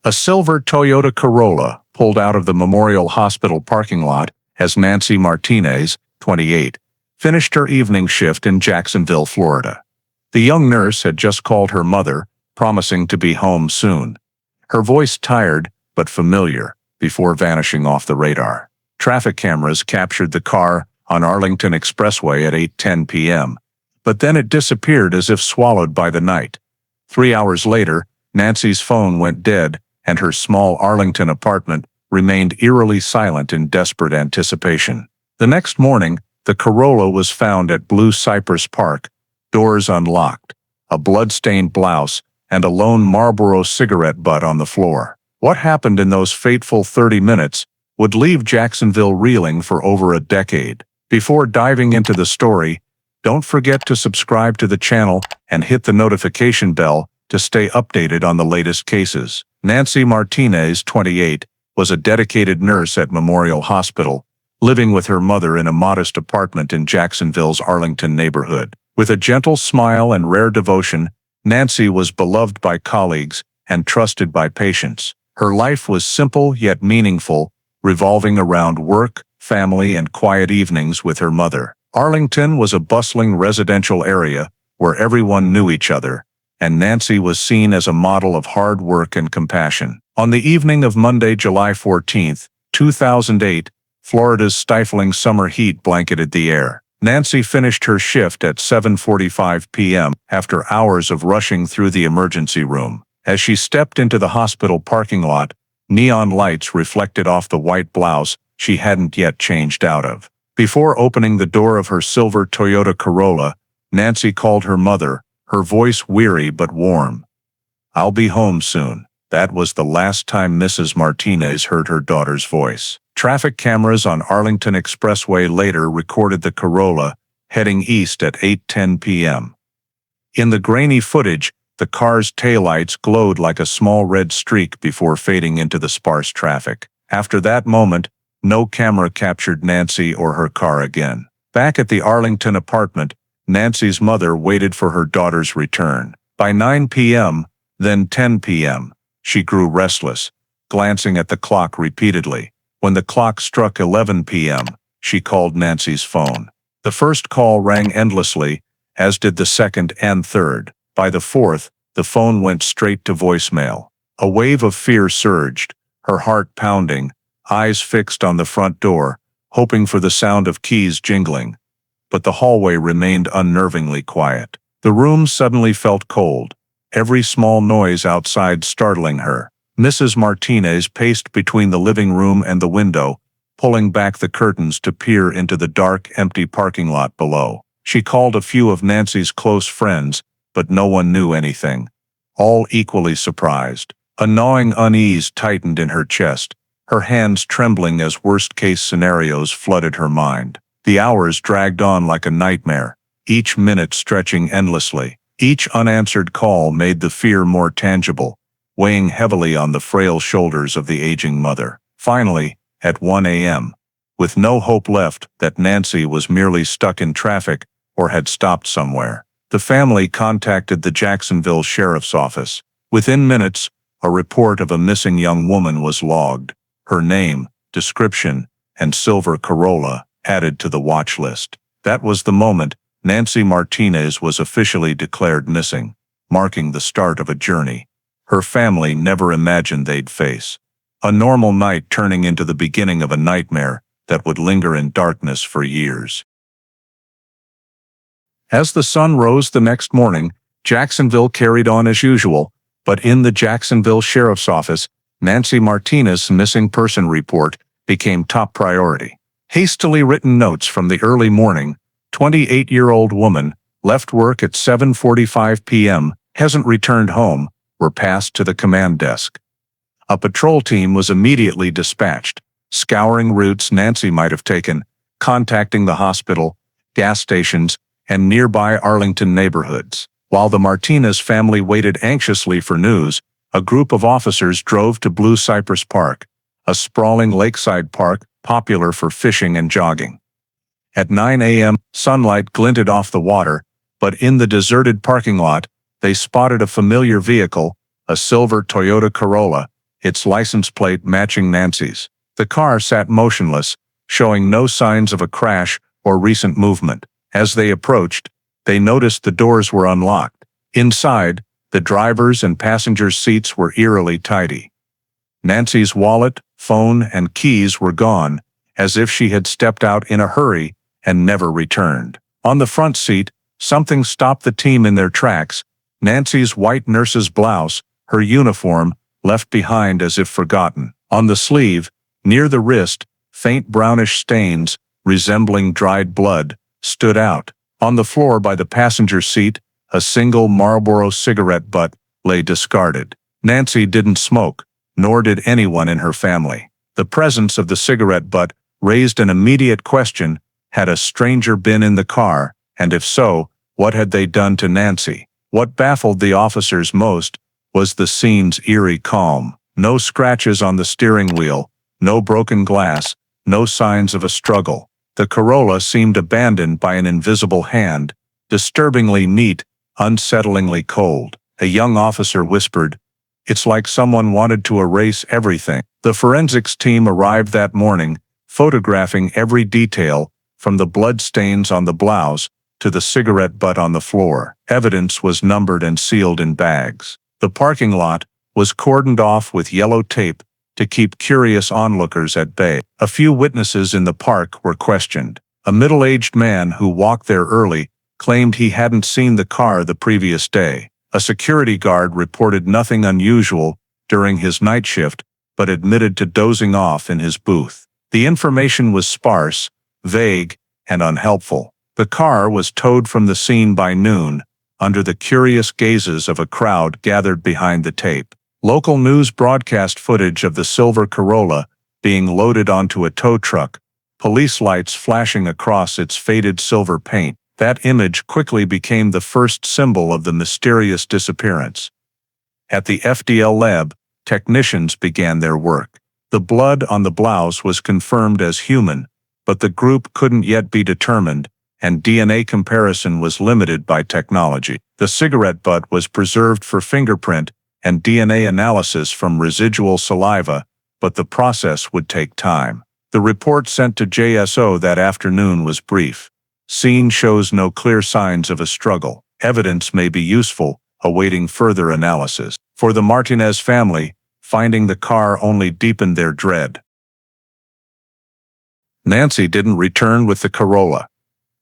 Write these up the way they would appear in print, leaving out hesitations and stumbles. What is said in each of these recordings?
A silver Toyota Corolla pulled out of the Memorial Hospital parking lot as Nancy Martinez, 28, finished her evening shift in Jacksonville, Florida. The young nurse had just called her mother, promising to be home soon. Her voice tired but familiar before vanishing off the radar. Traffic cameras captured the car on Arlington Expressway at 8:10 p.m., but then it disappeared as if swallowed by the night. 3 hours later, Nancy's phone went dead, and her small Arlington apartment remained eerily silent in desperate anticipation. The next morning, the Corolla was found at Blue Cypress Park, doors unlocked, a blood-stained blouse, and a lone Marlboro cigarette butt on the floor. What happened in those fateful 30 minutes would leave Jacksonville reeling for over a decade. Before diving into the story, don't forget to subscribe to the channel and hit the notification bell to stay updated on the latest cases. Nancy Martinez, 28, was a dedicated nurse at Memorial Hospital, living with her mother in a modest apartment in Jacksonville's Arlington neighborhood. With a gentle smile and rare devotion, Nancy was beloved by colleagues and trusted by patients. Her life was simple yet meaningful, revolving around work, family, and quiet evenings with her mother. Arlington was a bustling residential area where everyone knew each other, and Nancy was seen as a model of hard work and compassion. On the evening of Monday, July 14, 2008, Florida's stifling summer heat blanketed the air. Nancy finished her shift at 7:45 p.m. after hours of rushing through the emergency room. As she stepped into the hospital parking lot, neon lights reflected off the white blouse she hadn't yet changed out of. Before opening the door of her silver Toyota Corolla, Nancy called her mother, her voice weary but warm. "I'll be home soon." That was the last time Mrs. Martinez heard her daughter's voice. Traffic cameras on Arlington Expressway later recorded the Corolla heading east at 8:10 p.m. In the grainy footage, the car's taillights glowed like a small red streak before fading into the sparse traffic. After that moment, no camera captured Nancy or her car again. Back at the Arlington apartment, Nancy's mother waited for her daughter's return. By 9 p.m., then 10 p.m., she grew restless, glancing at the clock repeatedly. When the clock struck 11 p.m., she called Nancy's phone. The first call rang endlessly, as did the second and third. By the fourth, the phone went straight to voicemail. A wave of fear surged, her heart pounding, eyes fixed on the front door, hoping for the sound of keys jingling. But the hallway remained unnervingly quiet. The room suddenly felt cold, every small noise outside startling her. Mrs. Martinez paced between the living room and the window, pulling back the curtains to peer into the dark, empty parking lot below. She called a few of Nancy's close friends, but no one knew anything, all equally surprised. A gnawing unease tightened in her chest, her hands trembling as worst-case scenarios flooded her mind. The hours dragged on like a nightmare, each minute stretching endlessly. Each unanswered call made the fear more tangible, weighing heavily on the frail shoulders of the aging mother. Finally, at 1 a.m., with no hope left that Nancy was merely stuck in traffic or had stopped somewhere, the family contacted the Jacksonville Sheriff's Office. Within minutes, a report of a missing young woman was logged, her name, description, and silver Corolla added to the watch list. That was the moment Nancy Martinez was officially declared missing, marking the start of a journey her family never imagined they'd face. A normal night turning into the beginning of a nightmare that would linger in darkness for years. As the sun rose the next morning, Jacksonville carried on as usual, but in the Jacksonville Sheriff's Office, Nancy Martinez's missing person report became top priority. Hastily written notes from the early morning, 28-year-old woman, left work at 7:45 p.m., hasn't returned home, were passed to the command desk. A patrol team was immediately dispatched, scouring routes Nancy might have taken, contacting the hospital, gas stations, and nearby Arlington neighborhoods. While the Martinez family waited anxiously for news, a group of officers drove to Blue Cypress Park, a sprawling lakeside park popular for fishing and jogging. At 9 a.m., sunlight glinted off the water, but in the deserted parking lot, they spotted a familiar vehicle, a silver Toyota Corolla, its license plate matching Nancy's. The car sat motionless, showing no signs of a crash or recent movement. As they approached, they noticed the doors were unlocked. Inside, the driver's and passenger's seats were eerily tidy. Nancy's wallet, phone, and keys were gone, as if she had stepped out in a hurry and never returned. On the front seat, something stopped the team in their tracks. Nancy's white nurse's blouse, her uniform, left behind as if forgotten. On the sleeve, near the wrist, faint brownish stains, resembling dried blood, stood out. On the floor by the passenger seat, a single Marlboro cigarette butt lay discarded. Nancy didn't smoke, nor did anyone in her family. The presence of the cigarette butt raised an immediate question: had a stranger been in the car, and if so, what had they done to Nancy? What baffled the officers most was the scene's eerie calm. No scratches on the steering wheel, no broken glass, no signs of a struggle. The Corolla seemed abandoned by an invisible hand, disturbingly neat, unsettlingly cold. A young officer whispered, "It's like someone wanted to erase everything." The forensics team arrived that morning, photographing every detail, from the blood stains on the blouse to the cigarette butt on the floor. Evidence was numbered and sealed in bags. The parking lot was cordoned off with yellow tape to keep curious onlookers at bay. A few witnesses in the park were questioned. A middle-aged man who walked there early claimed he hadn't seen the car the previous day. A security guard reported nothing unusual during his night shift, but admitted to dozing off in his booth. The information was sparse, vague, and unhelpful. The car was towed from the scene by noon, under the curious gazes of a crowd gathered behind the tape. Local news broadcast footage of the silver Corolla being loaded onto a tow truck, police lights flashing across its faded silver paint. That image quickly became the first symbol of the mysterious disappearance. At the FDL lab, technicians began their work. The blood on the blouse was confirmed as human, but the group couldn't yet be determined, and DNA comparison was limited by technology. The cigarette butt was preserved for fingerprint and DNA analysis from residual saliva, but the process would take time. The report sent to JSO that afternoon was brief. Scene shows no clear signs of a struggle. Evidence may be useful, awaiting further analysis. For the Martinez family, finding the car only deepened their dread. Nancy didn't return with the Corolla.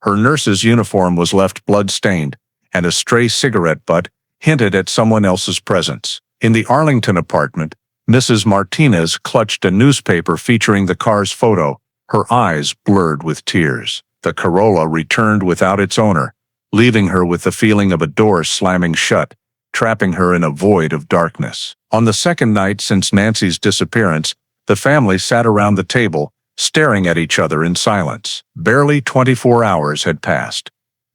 Her nurse's uniform was left blood-stained, and a stray cigarette butt hinted at someone else's presence. In the Arlington apartment, Mrs. Martinez clutched a newspaper featuring the car's photo, her eyes blurred with tears. The Corolla returned without its owner, leaving her with the feeling of a door slamming shut, trapping her in a void of darkness. On the second night since Nancy's disappearance, the family sat around the table, staring at each other in silence. Barely 24 hours had passed,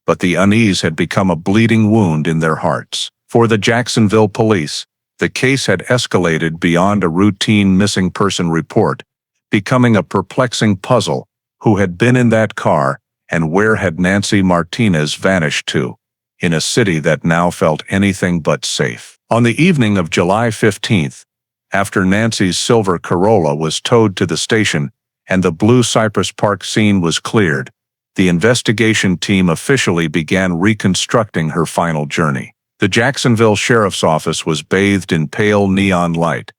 but the unease had become a bleeding wound in their hearts. For the Jacksonville police, the case had escalated beyond a routine missing person report, becoming a perplexing puzzle. Who had been in that car, and where had Nancy Martinez vanished to, in a city that now felt anything but safe? On the evening of July 15th, after Nancy's silver Corolla was towed to the station and the Blue Cypress Park scene was cleared, the investigation team officially began reconstructing her final journey. The Jacksonville Sheriff's Office was bathed in pale neon light.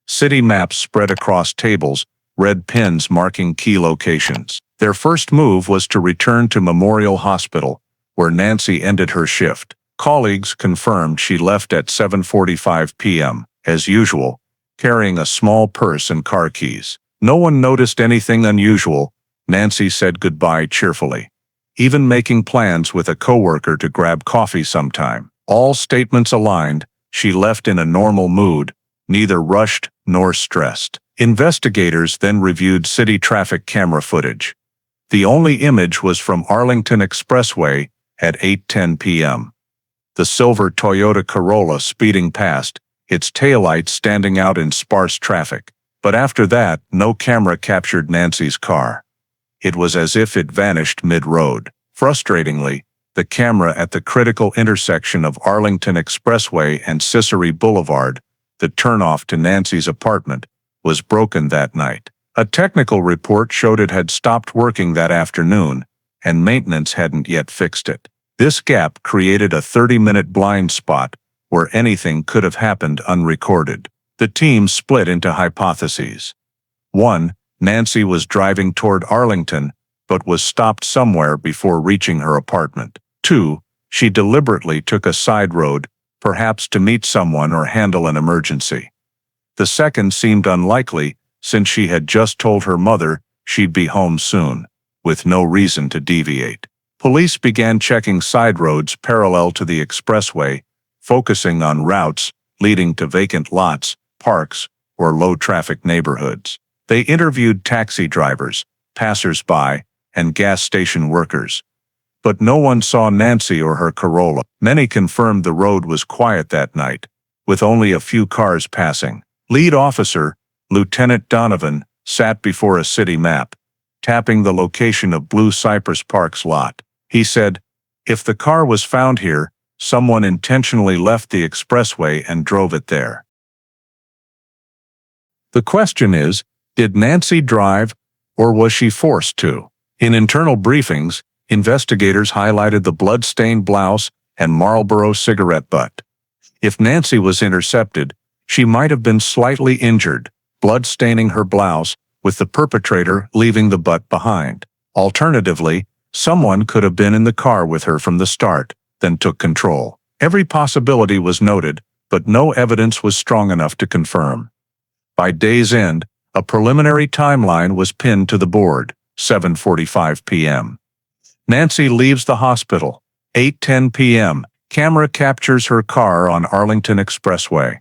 City maps spread across tables, red pins marking key locations. Their first move was to return to Memorial Hospital, where Nancy ended her shift. Colleagues confirmed she left at 7:45 p.m., as usual, carrying a small purse and car keys. No one noticed anything unusual. Nancy said goodbye cheerfully, even making plans with a coworker to grab coffee sometime. All statements aligned. She left in a normal mood, neither rushed nor stressed. Investigators then reviewed city traffic camera footage. The only image was from Arlington Expressway at 8:10 p.m. The silver Toyota Corolla speeding past, its taillights standing out in sparse traffic. But after that, no camera captured Nancy's car. It was as if it vanished mid-road. Frustratingly, the camera at the critical intersection of Arlington Expressway and Cicely Boulevard The turnoff to Nancy's apartment was broken that night. A technical report showed it had stopped working that afternoon, and maintenance hadn't yet fixed it. This gap created a 30-minute blind spot where anything could have happened unrecorded. The team split into hypotheses. 1. Nancy was driving toward Arlington, but was stopped somewhere before reaching her apartment. 2. She deliberately took a side road, perhaps to meet someone or handle an emergency. The second seemed unlikely, since she had just told her mother she'd be home soon, with no reason to deviate. Police began checking side roads parallel to the expressway, focusing on routes leading to vacant lots, parks, or low-traffic neighborhoods. They interviewed taxi drivers, passers-by, and gas station workers. But no one saw Nancy or her Corolla. Many confirmed the road was quiet that night, with only a few cars passing. Lead officer, Lieutenant Donovan, sat before a city map, tapping the location of Blue Cypress Park's lot. He said, "If the car was found here, someone intentionally left the expressway and drove it there." The question is, did Nancy drive, or was she forced to? In internal briefings, investigators highlighted the blood-stained blouse and Marlboro cigarette butt. If Nancy was intercepted, she might have been slightly injured, blood staining her blouse, with the perpetrator leaving the butt behind. Alternatively, someone could have been in the car with her from the start, then took control. Every possibility was noted, but no evidence was strong enough to confirm. By day's end, a preliminary timeline was pinned to the board, 7:45 p.m. Nancy leaves the hospital, 8:10 p.m. Camera captures her car on Arlington Expressway.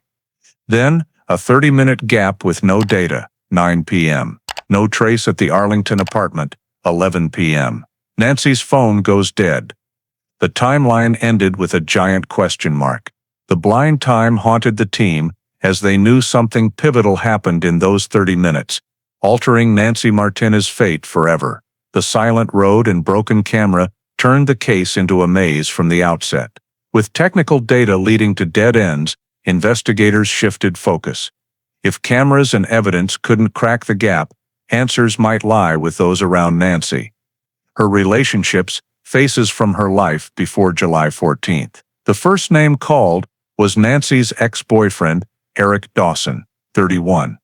Then, a 30-minute gap with no data, 9 p.m. No trace at the Arlington apartment, 11 p.m. Nancy's phone goes dead. The timeline ended with a giant question mark. The blind time haunted the team, as they knew something pivotal happened in those 30 minutes, altering Nancy Martinez's fate forever. The silent road and broken camera turned the case into a maze from the outset. With technical data leading to dead ends, investigators shifted focus. If cameras and evidence couldn't crack the gap, answers might lie with those around Nancy. Her relationships, faces from her life before July 14th. The first name called was Nancy's ex-boyfriend, Eric Dawson, 31.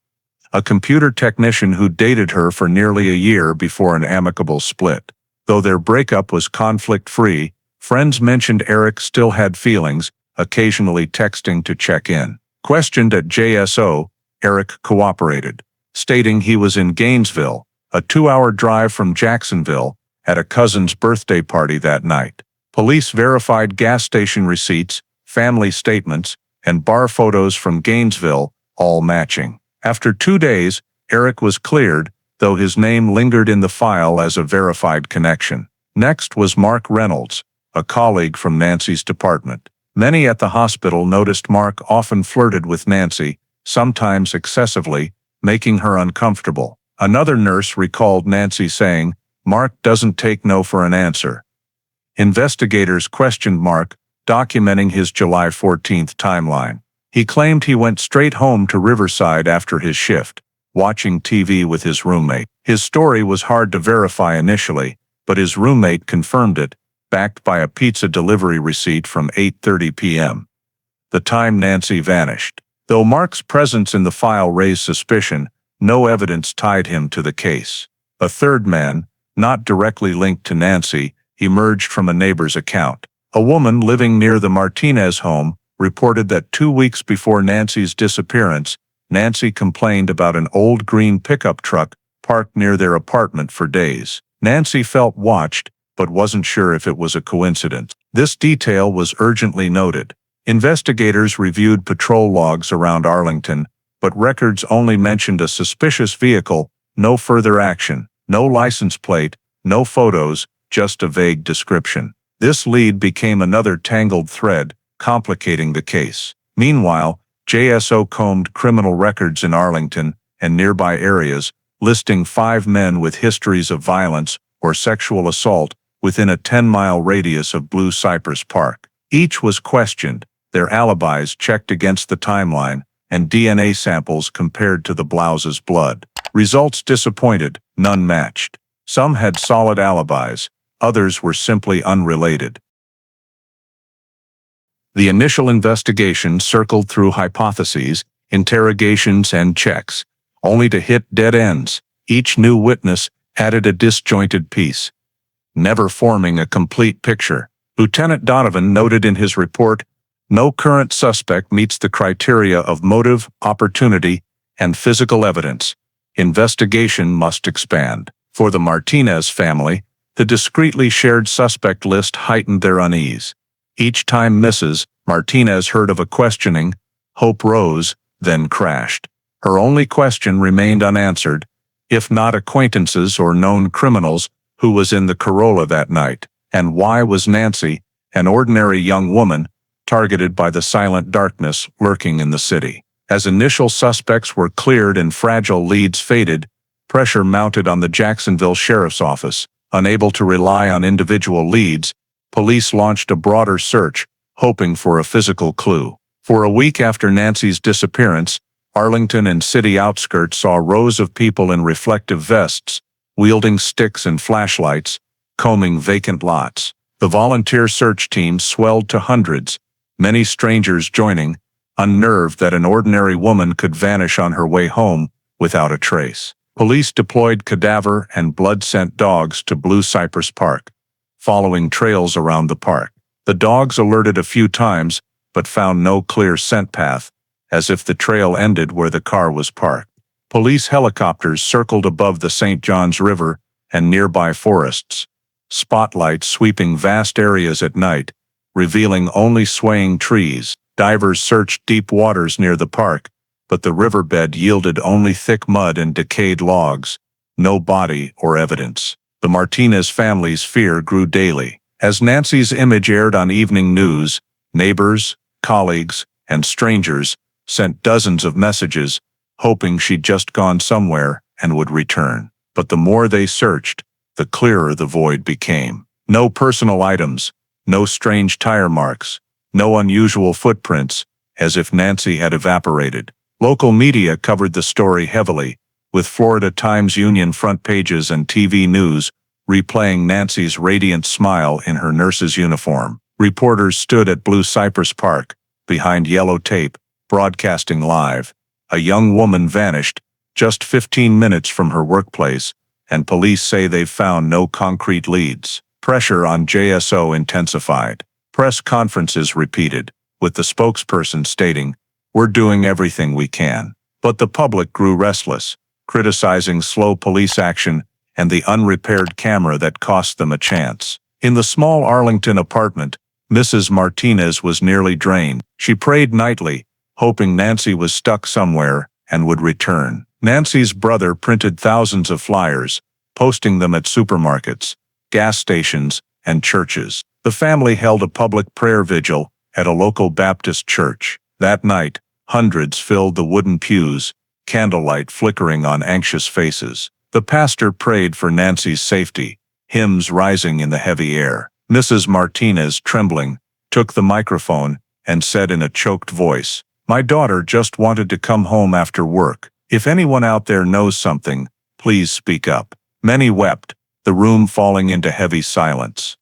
A computer technician who dated her for nearly a year before an amicable split. Though their breakup was conflict-free, friends mentioned Eric still had feelings, occasionally texting to check in. Questioned at JSO, Eric cooperated, stating he was in Gainesville, a 2-hour drive from Jacksonville, at a cousin's birthday party that night. Police verified gas station receipts, family statements, and bar photos from Gainesville, all matching. After 2 days, Eric was cleared, though his name lingered in the file as a verified connection. Next was Mark Reynolds, a colleague from Nancy's department. Many at the hospital noticed Mark often flirted with Nancy, sometimes excessively, making her uncomfortable. Another nurse recalled Nancy saying, "Mark doesn't take no for an answer." Investigators questioned Mark, documenting his July 14th timeline. He claimed he went straight home to Riverside after his shift, watching TV with his roommate. His story was hard to verify initially, but his roommate confirmed it, backed by a pizza delivery receipt from 8:30 p.m. The time Nancy vanished. Though Mark's presence in the file raised suspicion, no evidence tied him to the case. A third man, not directly linked to Nancy, emerged from a neighbor's account. A woman living near the Martinez home reported that 2 weeks before Nancy's disappearance, Nancy complained about an old green pickup truck parked near their apartment for days. Nancy felt watched, but wasn't sure if it was a coincidence. This detail was urgently noted. Investigators reviewed patrol logs around Arlington, but records only mentioned a suspicious vehicle, no further action, no license plate, no photos, just a vague description. This lead became another tangled thread, complicating the case. Meanwhile, JSO combed criminal records in Arlington and nearby areas, listing 5 men with histories of violence or sexual assault within a 10-mile radius of Blue Cypress Park. Each was questioned, their alibis checked against the timeline, and DNA samples compared to the blouse's blood. Results disappointed, none matched. Some had solid alibis, others were simply unrelated. The initial investigation circled through hypotheses, interrogations, and checks, only to hit dead ends. Each new witness added a disjointed piece, never forming a complete picture. Lieutenant Donovan noted in his report, "No current suspect meets the criteria of motive, opportunity, and physical evidence. Investigation must expand." For the Martinez family, the discreetly shared suspect list heightened their unease. Each time Mrs. Martinez heard of a questioning, hope rose, then crashed. Her only question remained unanswered: if not acquaintances or known criminals, who was in the Corolla that night? And why was Nancy, an ordinary young woman, targeted by the silent darkness lurking in the city? As initial suspects were cleared and fragile leads faded, pressure mounted on the Jacksonville Sheriff's Office. Unable to rely on individual leads, police launched a broader search, hoping for a physical clue. For a week after Nancy's disappearance, Arlington and city outskirts saw rows of people in reflective vests, wielding sticks and flashlights, combing vacant lots. The volunteer search team swelled to hundreds, many strangers joining, unnerved that an ordinary woman could vanish on her way home without a trace. Police deployed cadaver and blood-scent dogs to Blue Cypress Park, following trails around the park. The dogs alerted a few times, but found no clear scent path, as if the trail ended where the car was parked. Police helicopters circled above the St. Johns River and nearby forests, spotlights sweeping vast areas at night, revealing only swaying trees. Divers searched deep waters near the park, but the riverbed yielded only thick mud and decayed logs, no body or evidence. The Martinez family's fear grew daily. As Nancy's image aired on evening news, neighbors, colleagues, and strangers sent dozens of messages, hoping she'd just gone somewhere and would return. But the more they searched, the clearer the void became. No personal items, no strange tire marks, no unusual footprints, as if Nancy had evaporated. Local media covered the story heavily, with Florida Times-Union front pages and TV news replaying Nancy's radiant smile in her nurse's uniform. Reporters stood at Blue Cypress Park, behind yellow tape, broadcasting live. A young woman vanished, just 15 minutes from her workplace, and police say they've found no concrete leads. Pressure on JSO intensified. Press conferences repeated, with the spokesperson stating, "We're doing everything we can." But the public grew restless, criticizing slow police action and the unrepaired camera that cost them a chance. In the small Arlington apartment, Mrs. Martinez was nearly drained. She prayed nightly, hoping Nancy was stuck somewhere and would return. Nancy's brother printed thousands of flyers, posting them at supermarkets, gas stations, and churches. The family held a public prayer vigil at a local Baptist church. That night, hundreds filled the wooden pews, candlelight flickering on anxious faces. The pastor prayed for Nancy's safety, hymns rising in the heavy air. Mrs. Martinez, trembling, took the microphone and said in a choked voice, "My daughter just wanted to come home after work. If anyone out there knows something, please speak up." Many wept, the room falling into heavy silence.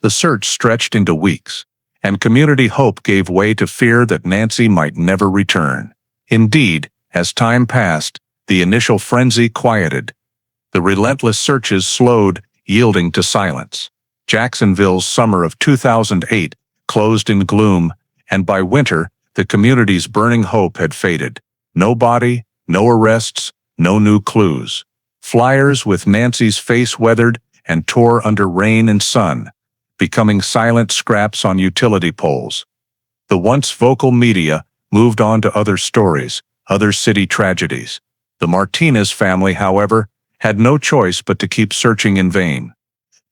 The search stretched into weeks, and community hope gave way to fear that Nancy might never return. Indeed, as time passed, the initial frenzy quieted. The relentless searches slowed, yielding to silence. Jacksonville's summer of 2008 closed in gloom, and by winter, the community's burning hope had faded. No body, no arrests, no new clues. Flyers with Nancy's face weathered and tore under rain and sun, becoming silent scraps on utility poles. The once vocal media moved on to other stories, other city tragedies. The Martinez family, however, had no choice but to keep searching in vain.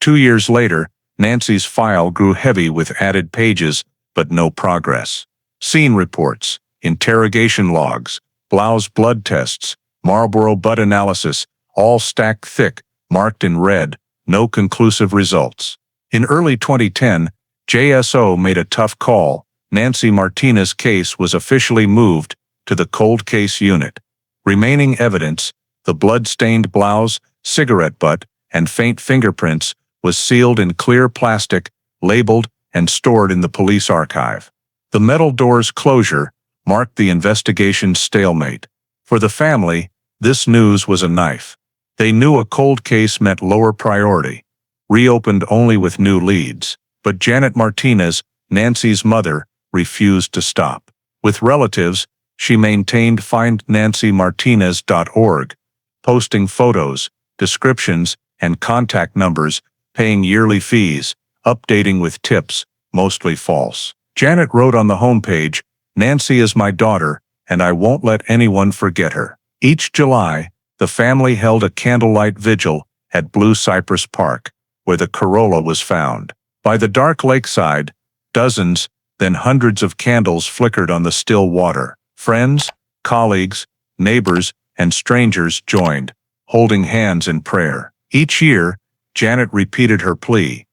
2 years later, Nancy's file grew heavy with added pages, but no progress. Scene reports, interrogation logs, blouse blood tests, Marlboro butt analysis, all stacked thick, marked in red, no conclusive results. In early 2010, JSO made a tough call, Nancy Martinez case was officially moved to the cold case unit. Remaining evidence, the blood-stained blouse, cigarette butt, and faint fingerprints, was sealed in clear plastic, labeled, and stored in the police archive. The metal door's closure marked the investigation's stalemate. For the family, this news was a knife. They knew a cold case meant lower priority, reopened only with new leads. But Janet Martinez, Nancy's mother, refused to stop. With relatives, she maintained findnancymartinez.org, posting photos, descriptions, and contact numbers, paying yearly fees, updating with tips, mostly false. Janet wrote on the homepage, "Nancy is my daughter, and I won't let anyone forget her." Each July, the family held a candlelight vigil at Blue Cypress Park, where the Corolla was found. By the dark lakeside, dozens, then hundreds of candles flickered on the still water. Friends, colleagues, neighbors, and strangers joined, holding hands in prayer. Each year, Janet repeated her plea.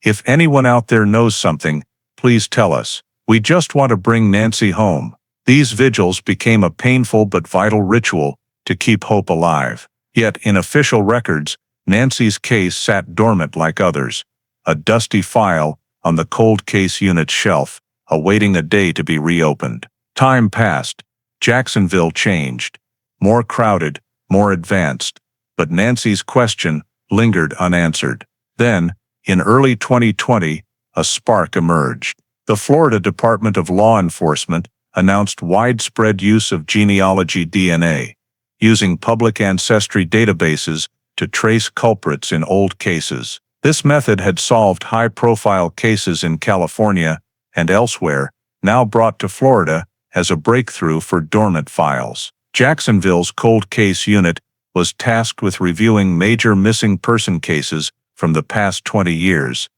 "If anyone out there knows something, please tell us. We just want to bring Nancy home." These vigils became a painful but vital ritual to keep hope alive. Yet in official records, Nancy's case sat dormant like others, a dusty file on the cold case unit's shelf, awaiting a day to be reopened. Time passed. Jacksonville changed. More crowded, more advanced. But Nancy's question lingered unanswered. Then, in early 2020, a spark emerged. The Florida Department of Law Enforcement announced widespread use of genealogy DNA, using public ancestry databases to trace culprits in old cases. This method had solved high-profile cases in California and elsewhere, now brought to Florida as a breakthrough for dormant files. Jacksonville's cold case unit was tasked with reviewing major missing person cases from the past 20 years,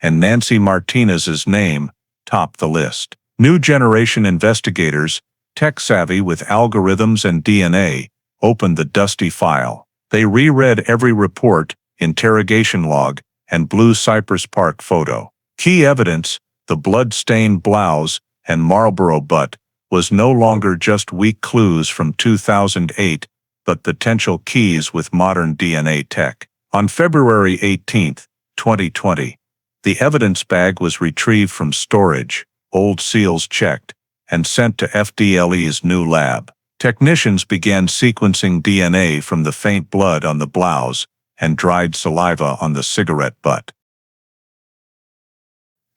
and Nancy Martinez's name topped the list. New generation investigators, tech-savvy with algorithms and DNA, opened the dusty file. They reread every report, interrogation log, and Blue Cypress Park photo. Key evidence, the blood-stained blouse and Marlboro butt, was no longer just weak clues from 2008, but potential keys with modern DNA tech. On February 18, 2020, the evidence bag was retrieved from storage, old seals checked, and sent to FDLE's new lab. Technicians began sequencing DNA from the faint blood on the blouse and dried saliva on the cigarette butt.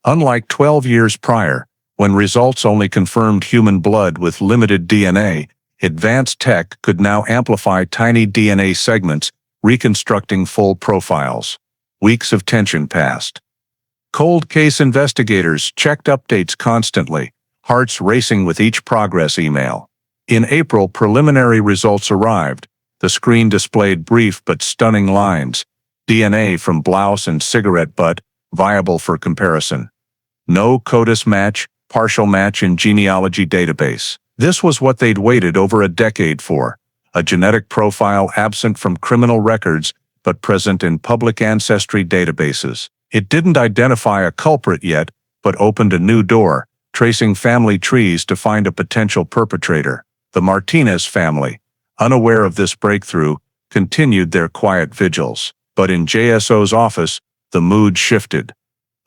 Unlike 12 years prior, when results only confirmed human blood with limited DNA, advanced tech could now amplify tiny DNA segments, reconstructing full profiles. Weeks of tension passed. Cold case investigators checked updates constantly, hearts racing with each progress email. In April, preliminary results arrived. The screen displayed brief but stunning lines. DNA from blouse and cigarette butt, viable for comparison. No CODIS match, partial match in genealogy database. This was what they'd waited over a decade for. A genetic profile absent from criminal records, but present in public ancestry databases. It didn't identify a culprit yet, but opened a new door, tracing family trees to find a potential perpetrator. The Martinez family, unaware of this breakthrough, continued their quiet vigils. But in JSO's office, the mood shifted.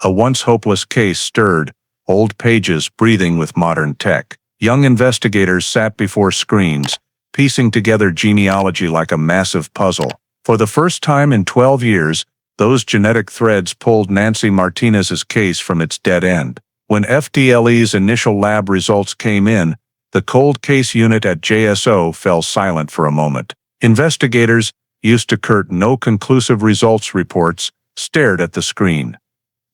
A once hopeless case stirred, old pages breathing with modern tech. Young investigators sat before screens, piecing together genealogy like a massive puzzle. For the first time in 12 years, those genetic threads pulled Nancy Martinez's case from its dead end. When FDLE's initial lab results came in, the cold case unit at JSO fell silent for a moment. Investigators, used to curt no conclusive results reports, stared at the screen.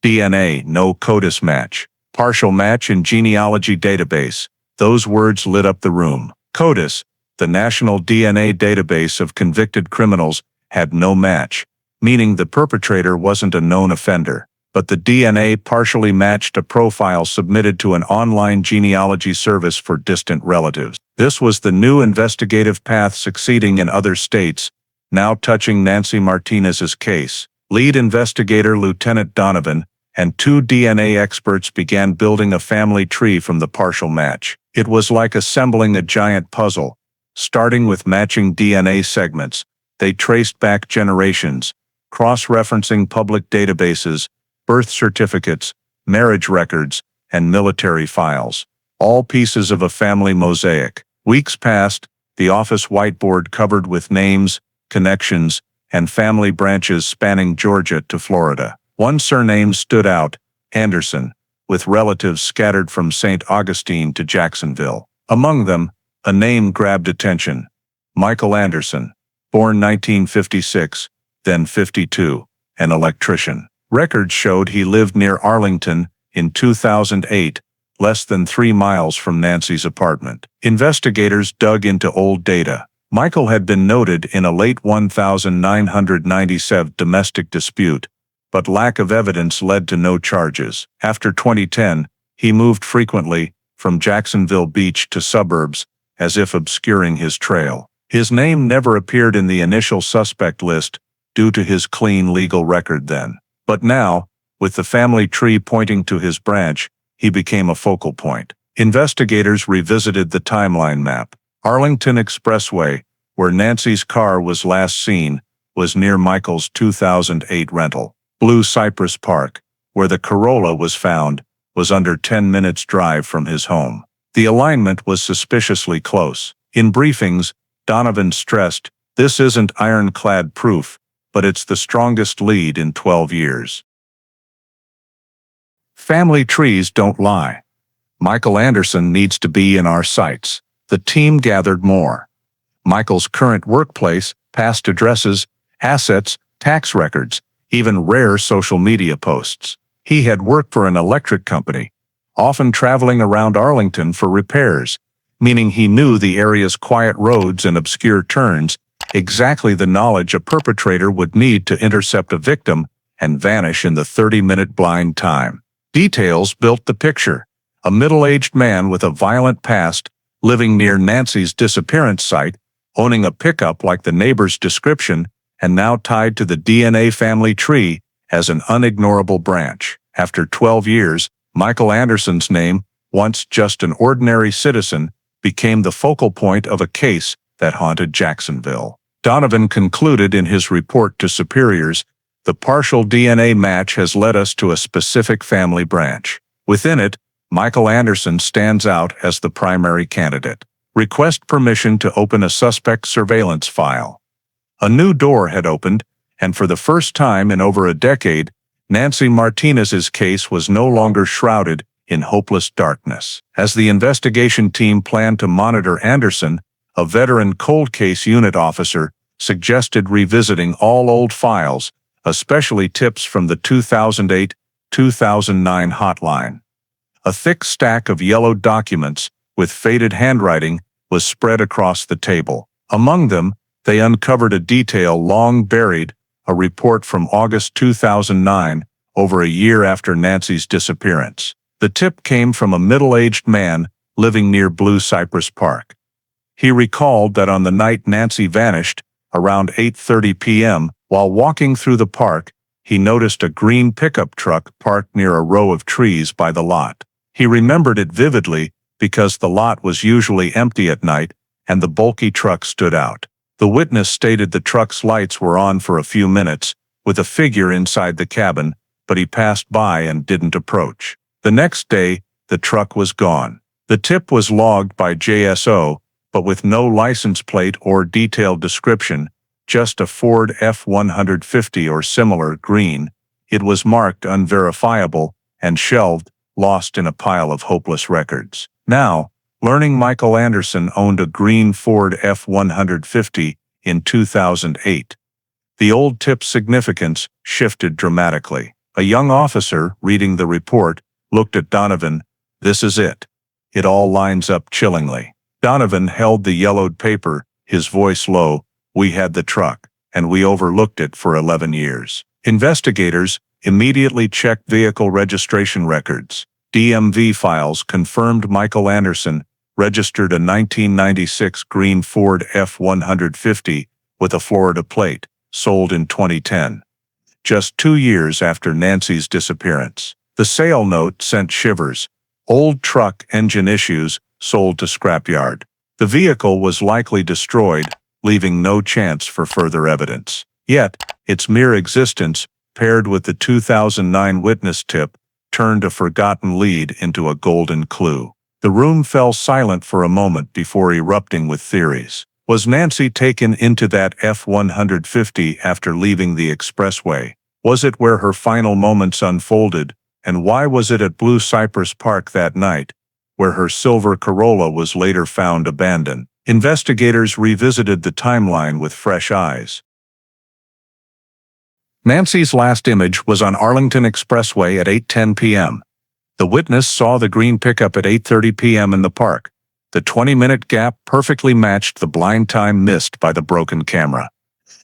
DNA, no CODIS match. Partial match in genealogy database. Those words lit up the room. CODIS, the national DNA database of convicted criminals, had no match, meaning the perpetrator wasn't a known offender. But the DNA partially matched a profile submitted to an online genealogy service for distant relatives. This was the new investigative path succeeding in other states, now touching Nancy Martinez's case. Lead investigator Lieutenant Donovan, and two DNA experts began building a family tree from the partial match. It was like assembling a giant puzzle. Starting with matching DNA segments, they traced back generations, cross-referencing public databases, birth certificates, marriage records, and military files, all pieces of a family mosaic. Weeks passed, the office whiteboard covered with names, connections, and family branches spanning Georgia to Florida. One surname stood out, Anderson, with relatives scattered from St. Augustine to Jacksonville. Among them, a name grabbed attention: Michael Anderson, born 1956, then 52, an electrician. Records showed he lived near Arlington in 2008, less than 3 miles from Nancy's apartment. Investigators dug into old data. Michael had been noted in a late 1997 domestic dispute, but lack of evidence led to no charges. After 2010, he moved frequently from Jacksonville Beach to suburbs, as if obscuring his trail. His name never appeared in the initial suspect list due to his clean legal record then. But now, with the family tree pointing to his branch, he became a focal point. Investigators revisited the timeline map. Arlington Expressway, where Nancy's car was last seen, was near Michael's 2008 rental. Blue Cypress Park, where the Corolla was found, was under 10 minutes' drive from his home. The alignment was suspiciously close. In briefings, Donovan stressed, "This isn't ironclad proof, but it's the strongest lead in 12 years." Family trees don't lie. Michael Anderson needs to be in our sights. The team gathered more. Michael's current workplace, past addresses, assets, tax records, even rare social media posts. He had worked for an electric company, often traveling around Arlington for repairs, meaning he knew the area's quiet roads and obscure turns, exactly the knowledge a perpetrator would need to intercept a victim and vanish in the 30-minute blind time. Details built the picture: a middle-aged man with a violent past, living near Nancy's disappearance site, owning a pickup like the neighbor's description, and now tied to the DNA family tree as an unignorable branch. After 12 years, Michael Anderson's name, once just an ordinary citizen, became the focal point of a case that haunted Jacksonville. Donovan concluded in his report to superiors, "The partial DNA match has led us to a specific family branch. Within it, Michael Anderson stands out as the primary candidate. Request permission to open a suspect surveillance file." A new door had opened, and for the first time in over a decade, Nancy Martinez's case was no longer shrouded in hopeless darkness. As the investigation team planned to monitor Anderson, a veteran cold case unit officer suggested revisiting all old files, especially tips from the 2008-2009 hotline. A thick stack of yellowed documents, with faded handwriting, was spread across the table. Among them, they uncovered a detail long buried, a report from August 2009, over a year after Nancy's disappearance. The tip came from a middle-aged man living near Blue Cypress Park. He recalled that on the night Nancy vanished, around 8:30 p.m., while walking through the park, he noticed a green pickup truck parked near a row of trees by the lot. He remembered it vividly because the lot was usually empty at night and the bulky truck stood out. The witness stated the truck's lights were on for a few minutes, with a figure inside the cabin, but he passed by and didn't approach. The next day, the truck was gone. The tip was logged by JSO, but with no license plate or detailed description, just a Ford F-150 or similar green. It was marked unverifiable and shelved, lost in a pile of hopeless records. Now, learning Michael Anderson owned a green Ford F-150 in 2008, the old tip's significance shifted dramatically. A young officer, reading the report, looked at Donovan. "This is it. It all lines up chillingly." Donovan held the yellowed paper, his voice low. "We had the truck, and we overlooked it for 11 years. Investigators immediately checked vehicle registration records. DMV files confirmed Michael Anderson registered a 1996 green Ford F-150 with a Florida plate, sold in 2010. just 2 years after Nancy's disappearance. The sale note sent shivers. Old truck engine issues, sold to scrapyard. The vehicle was likely destroyed, leaving no chance for further evidence. Yet, its mere existence, paired with the 2009 witness tip, turned a forgotten lead into a golden clue. The room fell silent for a moment before erupting with theories. Was Nancy taken into that F-150 after leaving the expressway? Was it where her final moments unfolded? And why was it at Blue Cypress Park that night, where her silver Corolla was later found abandoned? Investigators revisited the timeline with fresh eyes. Nancy's last image was on Arlington Expressway at 8:10 p.m. The witness saw the green pickup at 8:30 p.m. in the park. The 20-minute gap perfectly matched the blind time missed by the broken camera.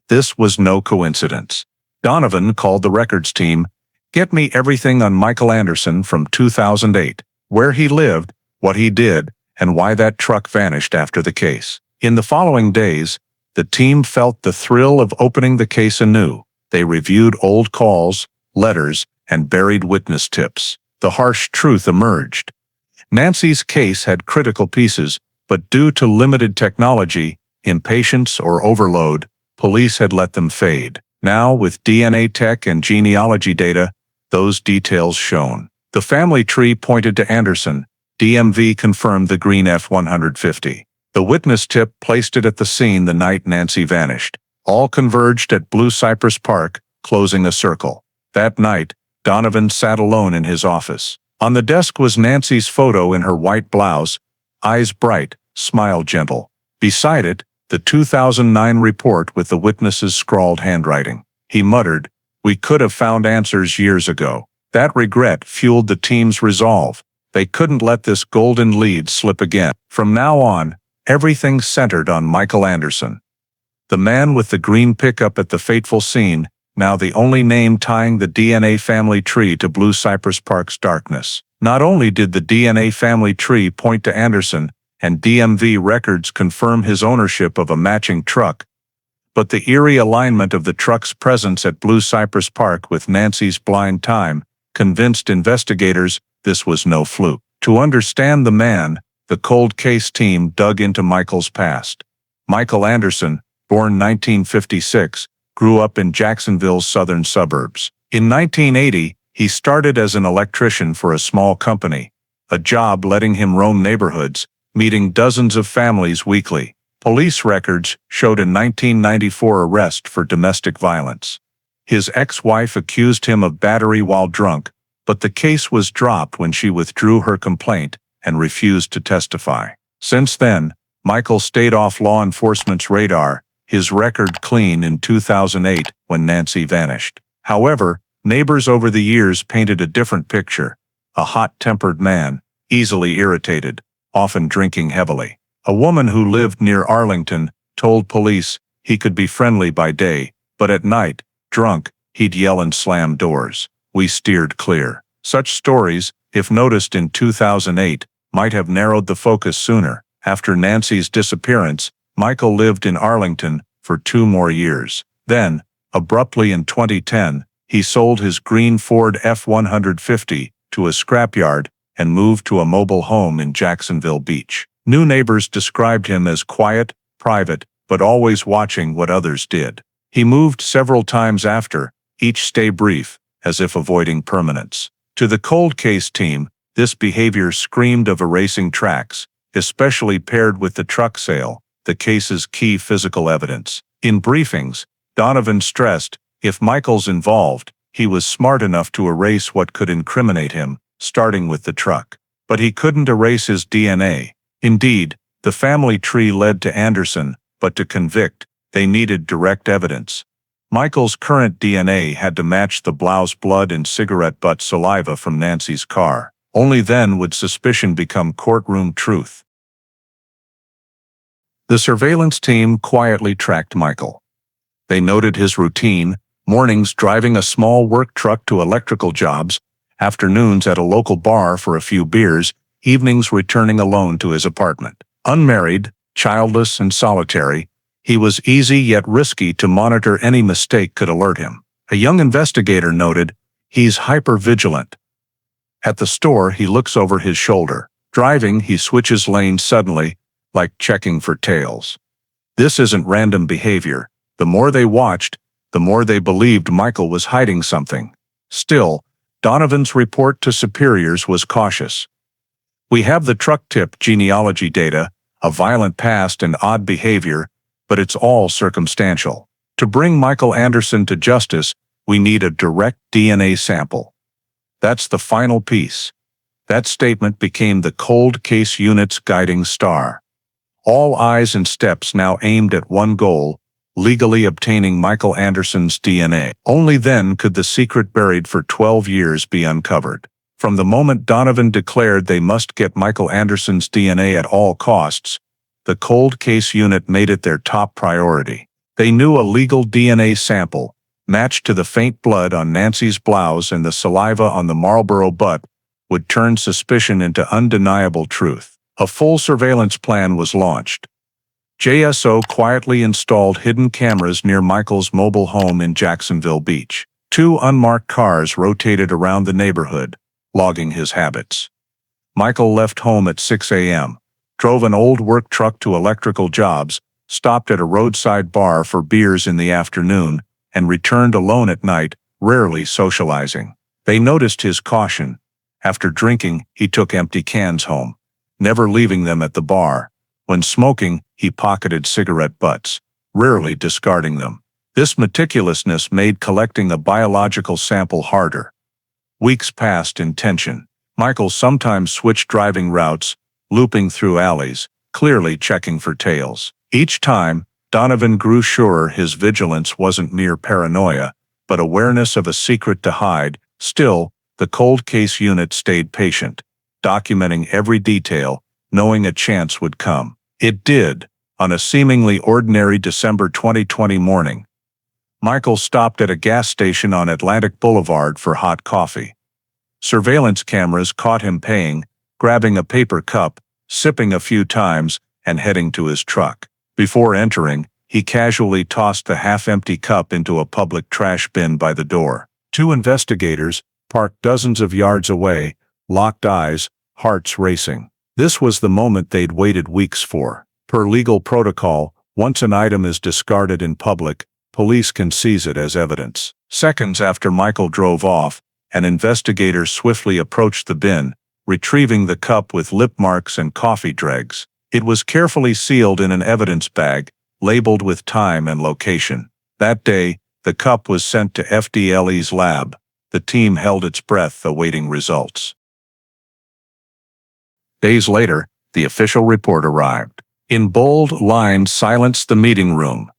This was no coincidence. Donovan called the records team, "Get me everything on Michael Anderson from 2008, where he lived, what he did, and why that truck vanished after the case." In the following days, the team felt the thrill of opening the case anew. They reviewed old calls, letters, and buried witness tips. The harsh truth emerged. Nancy's case had critical pieces, but due to limited technology, impatience, or overload, police had let them fade. Now, with DNA tech and genealogy data, those details shone. The family tree pointed to Anderson. DMV confirmed the green F-150. The witness tip placed it at the scene the night Nancy vanished. All converged at Blue Cypress Park, closing a circle. That night, Donovan sat alone in his office. On the desk was Nancy's photo in her white blouse, eyes bright, smile gentle. Beside it, the 2009 report with the witness's scrawled handwriting. He muttered, "We could have found answers years ago." That regret fueled the team's resolve. They couldn't let this golden lead slip again. From now on, everything centered on Michael Anderson. The man with the green pickup at the fateful scene, now the only name tying the DNA family tree to Blue Cypress Park's darkness. Not only did the DNA family tree point to Anderson, and DMV records confirm his ownership of a matching truck, but the eerie alignment of the truck's presence at Blue Cypress Park with Nancy's blind time convinced investigators this was no fluke. To understand the man, the cold case team dug into Michael's past. Michael Anderson, born 1956, grew up in Jacksonville's southern suburbs. In 1980, he started as an electrician for a small company, a job letting him roam neighborhoods, meeting dozens of families weekly. Police records showed a 1994 arrest for domestic violence. His ex-wife accused him of battery while drunk, but the case was dropped when she withdrew her complaint and refused to testify. Since then, Michael stayed off law enforcement's radar, his record clean in 2008 when Nancy vanished. However, neighbors over the years painted a different picture. A hot-tempered man, easily irritated, often drinking heavily. A woman who lived near Arlington told police he could be friendly by day, but at night, drunk, he'd yell and slam doors. We steered clear. Such stories, if noticed in 2008, might have narrowed the focus sooner. After Nancy's disappearance, Michael lived in Arlington for 2 more years. Then, abruptly in 2010, he sold his green Ford F-150 to a scrapyard and moved to a mobile home in Jacksonville Beach. New neighbors described him as quiet, private, but always watching what others did. He moved several times after, each stay brief, as if avoiding permanence. To the cold case team, this behavior screamed of erasing tracks, especially paired with the truck sale, the case's key physical evidence. In briefings, Donovan stressed, if Michael's involved, he was smart enough to erase what could incriminate him, starting with the truck. But he couldn't erase his DNA. Indeed, the family tree led to Anderson, but to convict, they needed direct evidence. Michael's current DNA had to match the blouse blood and cigarette butt saliva from Nancy's car. Only then would suspicion become courtroom truth. The surveillance team quietly tracked Michael. They noted his routine, mornings driving a small work truck to electrical jobs, afternoons at a local bar for a few beers, evenings returning alone to his apartment. Unmarried, childless, and solitary, he was easy yet risky to monitor. Any mistake could alert him. A young investigator noted, "He's hyper-vigilant." At the store, he looks over his shoulder. Driving, he switches lanes suddenly, like checking for tails. This isn't random behavior. The more they watched, the more they believed Michael was hiding something. Still, Donovan's report to superiors was cautious. "We have the truck tip genealogy data, a violent past and odd behavior, but it's all circumstantial. To bring Michael Anderson to justice, we need a direct DNA sample." That's the final piece. That statement became the cold case unit's guiding star. All eyes and steps now aimed at one goal: legally obtaining Michael Anderson's DNA. Only then could the secret buried for 12 years be uncovered. From the moment Donovan declared they must get Michael Anderson's DNA at all costs, the cold case unit made it their top priority. They knew a legal DNA sample, matched to the faint blood on Nancy's blouse and the saliva on the Marlboro butt, would turn suspicion into undeniable truth. A full surveillance plan was launched. JSO quietly installed hidden cameras near Michael's mobile home in Jacksonville Beach. 2 unmarked cars rotated around the neighborhood, logging his habits. Michael left home at 6 a.m., drove an old work truck to electrical jobs, stopped at a roadside bar for beers in the afternoon, and returned alone at night, rarely socializing. They noticed his caution. After drinking, he took empty cans home, never leaving them at the bar. When smoking, he pocketed cigarette butts, rarely discarding them. This meticulousness made collecting a biological sample harder. Weeks passed in tension. Michael sometimes switched driving routes, looping through alleys, clearly checking for tails. Each time, Donovan grew surer his vigilance wasn't mere paranoia, but awareness of a secret to hide. Still, the cold case unit stayed patient, documenting every detail, knowing a chance would come. It did. On a seemingly ordinary December 2020 morning, Michael stopped at a gas station on Atlantic Boulevard for hot coffee. Surveillance cameras caught him paying, grabbing a paper cup, sipping a few times, and heading to his truck. Before entering, he casually tossed the half-empty cup into a public trash bin by the door. 2 investigators, parked dozens of yards away, locked eyes, hearts racing. This was the moment they'd waited weeks for. Per legal protocol, once an item is discarded in public, police can seize it as evidence. Seconds after Michael drove off, an investigator swiftly approached the bin, retrieving the cup with lip marks and coffee dregs. It was carefully sealed in an evidence bag, labeled with time and location. That day, the cup was sent to FDLE's lab. The team held its breath awaiting results. Days later, the official report arrived. In bold lines silenced the meeting room.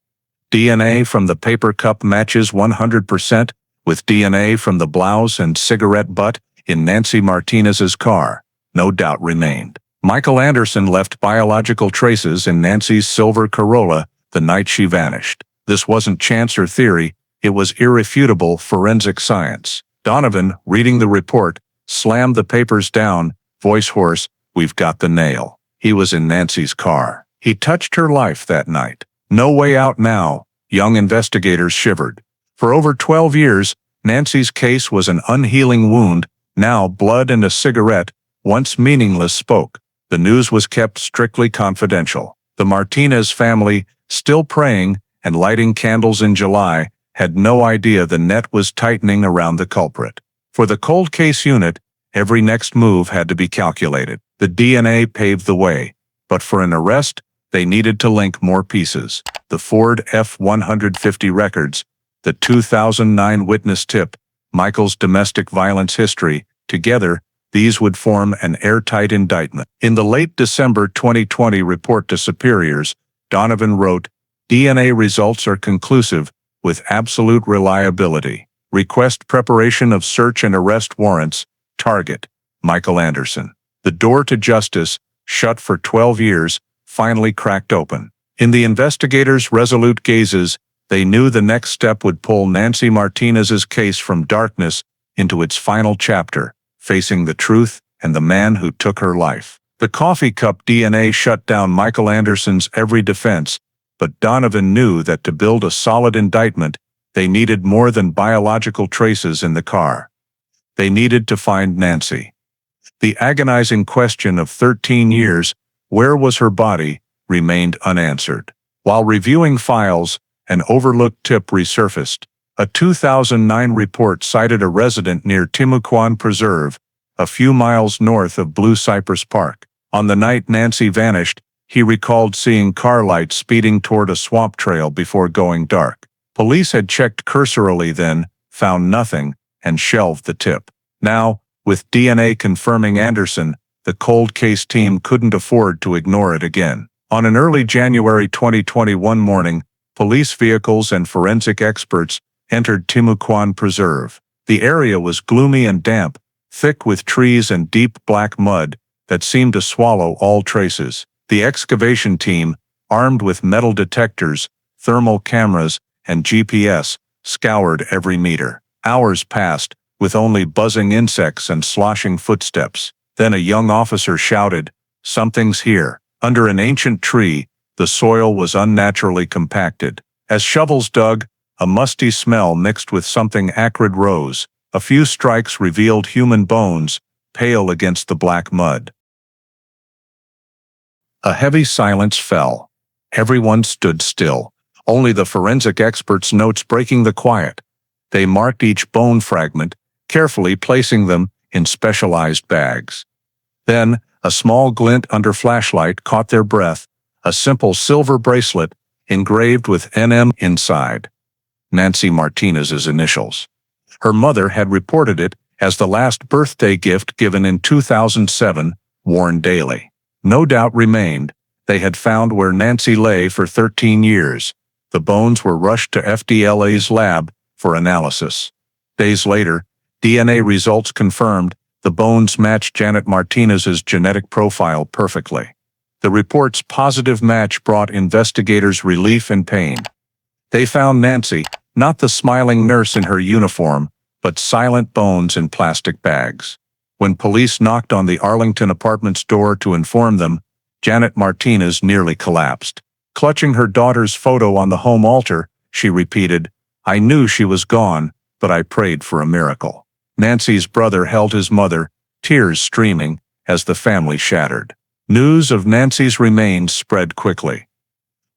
DNA from the paper cup matches 100% with DNA from the blouse and cigarette butt in Nancy Martinez's car. No doubt remained. Michael Anderson left biological traces in Nancy's silver Corolla the night she vanished. This wasn't chance or theory, it was irrefutable forensic science. Donovan, reading the report, slammed the papers down, voice hoarse, "We've got the nail." He was in Nancy's car. He touched her life that night. No way out now, young investigators shivered. For over 12 years, Nancy's case was an unhealing wound. Now blood and a cigarette, once meaningless, spoke. The news was kept strictly confidential. The Martinez family, still praying and lighting candles in July, had no idea the net was tightening around the culprit. For the cold case unit, every next move had to be calculated. The DNA paved the way, but for an arrest, they needed to link more pieces. The Ford F-150 records, the 2009 witness tip, Michael's domestic violence history, together, these would form an airtight indictment. In the late December 2020 report to superiors, Donovan wrote, "DNA results are conclusive, with absolute reliability. Request preparation of search and arrest warrants. Target, Michael Anderson." The door to justice, shut for 12 years, finally cracked open. In the investigators' resolute gazes, they knew the next step would pull Nancy Martinez's case from darkness into its final chapter, facing the truth and the man who took her life. The coffee cup DNA shut down Michael Anderson's every defense, but Donovan knew that to build a solid indictment, They needed more than biological traces in the car. They needed to find Nancy. The agonizing question of 13 years, where was her body, remained unanswered. While reviewing files, an overlooked tip resurfaced. A 2009 report cited a resident near Timucuan Preserve, a few miles north of Blue Cypress Park. On the night Nancy vanished, he recalled seeing car lights speeding toward a swamp trail before going dark. Police had checked cursorily then, found nothing, and shelved the tip. Now, with DNA confirming Anderson, the cold case team couldn't afford to ignore it again. On an early January 2021 morning, police vehicles and forensic experts entered Timucuan Preserve. The area was gloomy and damp, thick with trees and deep black mud that seemed to swallow all traces. The excavation team, armed with metal detectors, thermal cameras, and GPS, scoured every meter. Hours passed, with only buzzing insects and sloshing footsteps. Then a young officer shouted, "Something's here." Under an ancient tree, the soil was unnaturally compacted. As shovels dug, a musty smell mixed with something acrid rose. A few strikes revealed human bones, pale against the black mud. A heavy silence fell. Everyone stood still, only the forensic experts' notes breaking the quiet. They marked each bone fragment, carefully placing them in specialized bags. Then, a small glint under flashlight caught their breath, a simple silver bracelet engraved with NM inside. Nancy Martinez's initials. Her mother had reported it as the last birthday gift given in 2007, worn daily. No doubt remained. They had found where Nancy lay for 13 years. The bones were rushed to FDLA's lab for analysis. Days later, DNA results confirmed the bones matched Janet Martinez's genetic profile perfectly. The report's positive match brought investigators relief and pain. They found Nancy, not the smiling nurse in her uniform, but silent bones in plastic bags. When police knocked on the Arlington apartment's door to inform them, Janet Martinez nearly collapsed. Clutching her daughter's photo on the home altar, she repeated, "I knew she was gone, but I prayed for a miracle." Nancy's brother held his mother, tears streaming, as the family shattered. News of Nancy's remains spread quickly.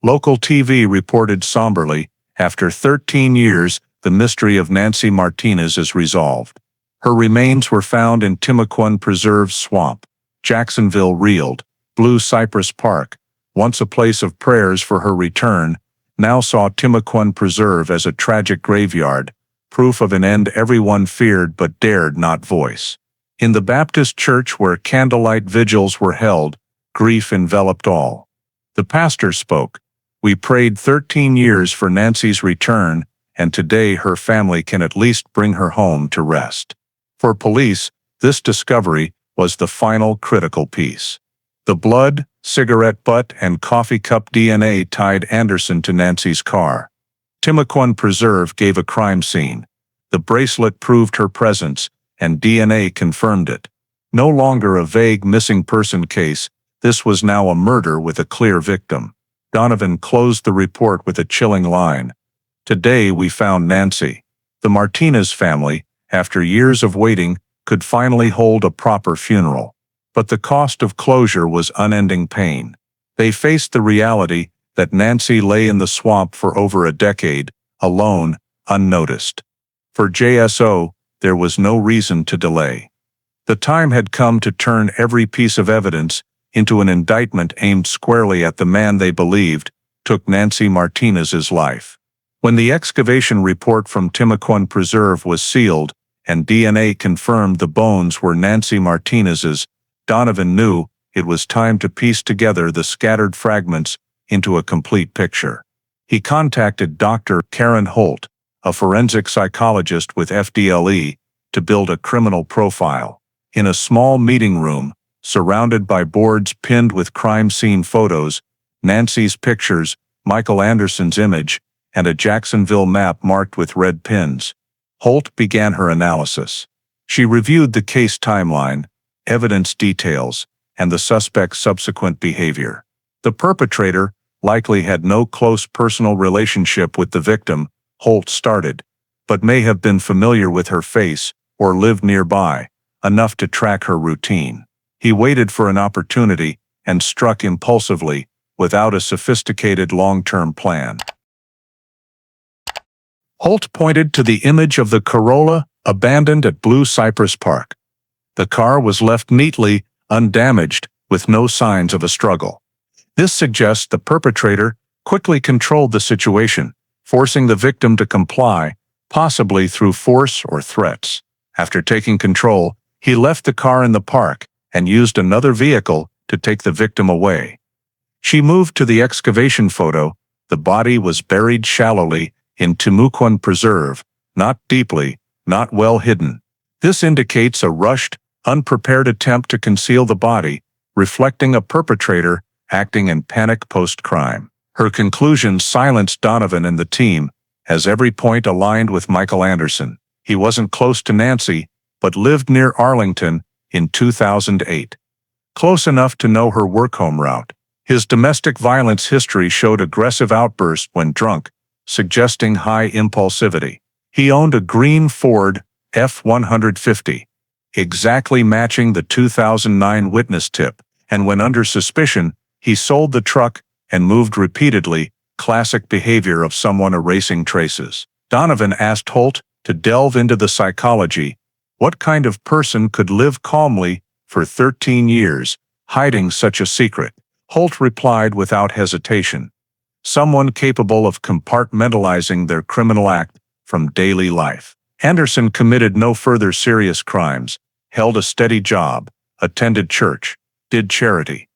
Local TV reported somberly, "After 13 years, the mystery of Nancy Martinez is resolved." Her remains were found in Timucuan Preserve swamp. Jacksonville reeled. Blue Cypress Park, once a place of prayers for her return, now saw Timucuan Preserve as a tragic graveyard, proof of an end everyone feared but dared not voice. In the Baptist church where candlelight vigils were held, grief enveloped all. The pastor spoke, "We prayed 13 years for Nancy's return, and today her family can at least bring her home to rest." For police, this discovery was the final critical piece. The blood, cigarette butt, and coffee cup DNA tied Anderson to Nancy's car. Timucuan Preserve gave a crime scene. The bracelet proved her presence, and DNA confirmed it. No longer a vague missing person case, this was now a murder with a clear victim. Donovan closed the report with a chilling line. "Today we found Nancy." The Martinez family, after years of waiting, could finally hold a proper funeral. But the cost of closure was unending pain. They faced the reality that Nancy lay in the swamp for over a decade, alone, unnoticed. For JSO, there was no reason to delay. The time had come to turn every piece of evidence into an indictment aimed squarely at the man they believed took Nancy Martinez's life. When the excavation report from Timucuan Preserve was sealed and DNA confirmed the bones were Nancy Martinez's, Donovan knew it was time to piece together the scattered fragments into a complete picture. He contacted Dr. Karen Holt, a forensic psychologist with FDLE, to build a criminal profile. In a small meeting room, surrounded by boards pinned with crime scene photos, Nancy's pictures, Michael Anderson's image, and a Jacksonville map marked with red pins, Holt began her analysis. She reviewed the case timeline, evidence details, and the suspect's subsequent behavior. The perpetrator likely had no close personal relationship with the victim, Holt started, but may have been familiar with her face or lived nearby, enough to track her routine. He waited for an opportunity and struck impulsively, without a sophisticated long-term plan. Holt pointed to the image of the Corolla abandoned at Blue Cypress Park. The car was left neatly, undamaged, with no signs of a struggle. This suggests the perpetrator quickly controlled the situation, forcing the victim to comply, possibly through force or threats. After taking control, he left the car in the park and used another vehicle to take the victim away. She moved to the excavation photo. The body was buried shallowly in Timucuan Preserve, not deeply, not well hidden. This indicates a rushed, unprepared attempt to conceal the body, reflecting a perpetrator acting in panic post-crime. Her conclusion silenced Donovan and the team, as every point aligned with Michael Anderson. He wasn't close to Nancy, but lived near Arlington in 2008. Close enough to know her work-home route. His domestic violence history showed aggressive outbursts when drunk, suggesting high impulsivity. He owned a green Ford F-150, exactly matching the 2009 witness tip, and when under suspicion, he sold the truck and moved repeatedly, classic behavior of someone erasing traces. Donovan asked Holt to delve into the psychology. What kind of person could live calmly for 13 years, hiding such a secret? Holt replied without hesitation. Someone capable of compartmentalizing their criminal act from daily life. Anderson committed no further serious crimes, held a steady job, attended church, did charity.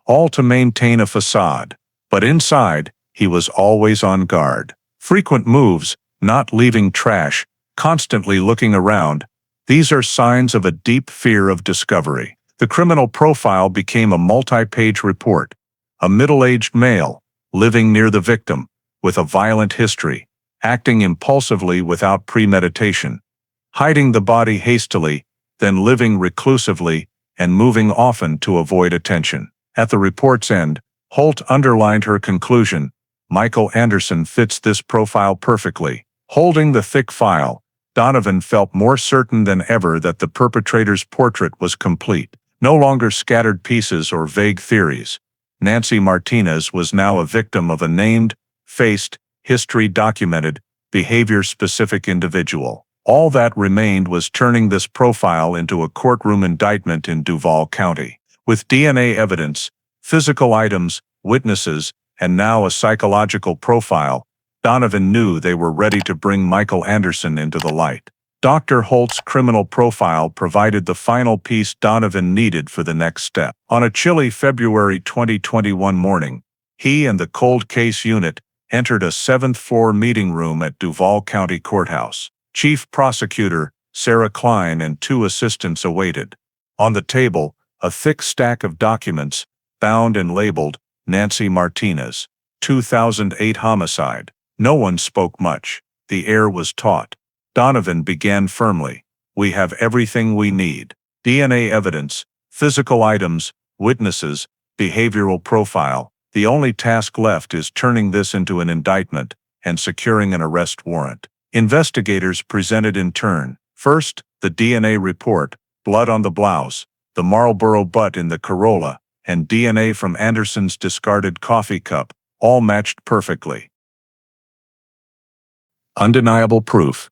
All to maintain a facade. But inside, he was always on guard. Frequent moves, not leaving trash, constantly looking around. These are signs of a deep fear of discovery. The criminal profile became a multi-page report. A middle-aged male, living near the victim, with a violent history, acting impulsively without premeditation, hiding the body hastily, then living reclusively, and moving often to avoid attention. At the report's end, Holt underlined her conclusion. Michael Anderson fits this profile perfectly. Holding the thick file, Donovan felt more certain than ever that the perpetrator's portrait was complete. No longer scattered pieces or vague theories. Nancy Martinez was now a victim of a named, faced, history-documented, behavior-specific individual. All that remained was turning this profile into a courtroom indictment in Duval County. With DNA evidence, physical items, witnesses, and now a psychological profile, Donovan knew they were ready to bring Michael Anderson into the light. Dr. Holt's criminal profile provided the final piece Donovan needed for the next step. On a chilly February 2021 morning, he and the cold case unit entered a 7th-floor meeting room at Duval County Courthouse. Chief Prosecutor Sarah Klein and 2 assistants awaited. On the table, a thick stack of documents, bound and labeled, Nancy Martinez, 2008 homicide. No one spoke much. The air was taut. Donovan began firmly. We have everything we need. DNA evidence, physical items, witnesses, behavioral profile. The only task left is turning this into an indictment and securing an arrest warrant. Investigators presented in turn. First, the DNA report, blood on the blouse, the Marlboro butt in the Corolla, and DNA from Anderson's discarded coffee cup, all matched perfectly. Undeniable proof.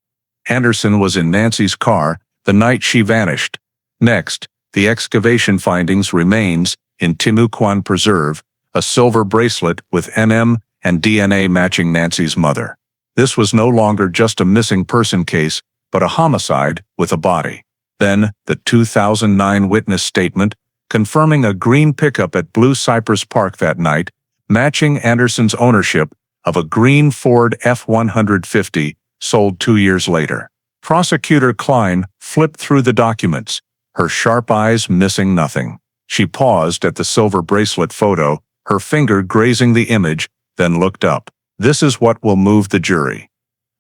Anderson was in Nancy's car the night she vanished. Next, the excavation findings remains in Timucuan Preserve, a silver bracelet with NM and DNA matching Nancy's mother. This was no longer just a missing person case, but a homicide with a body. Then, the 2009 witness statement, confirming a green pickup at Blue Cypress Park that night, matching Anderson's ownership of a green Ford F-150 sold 2 years later. Prosecutor Klein flipped through the documents, her sharp eyes missing nothing. She paused at the silver bracelet photo, her finger grazing the image, then looked up. This is what will move the jury.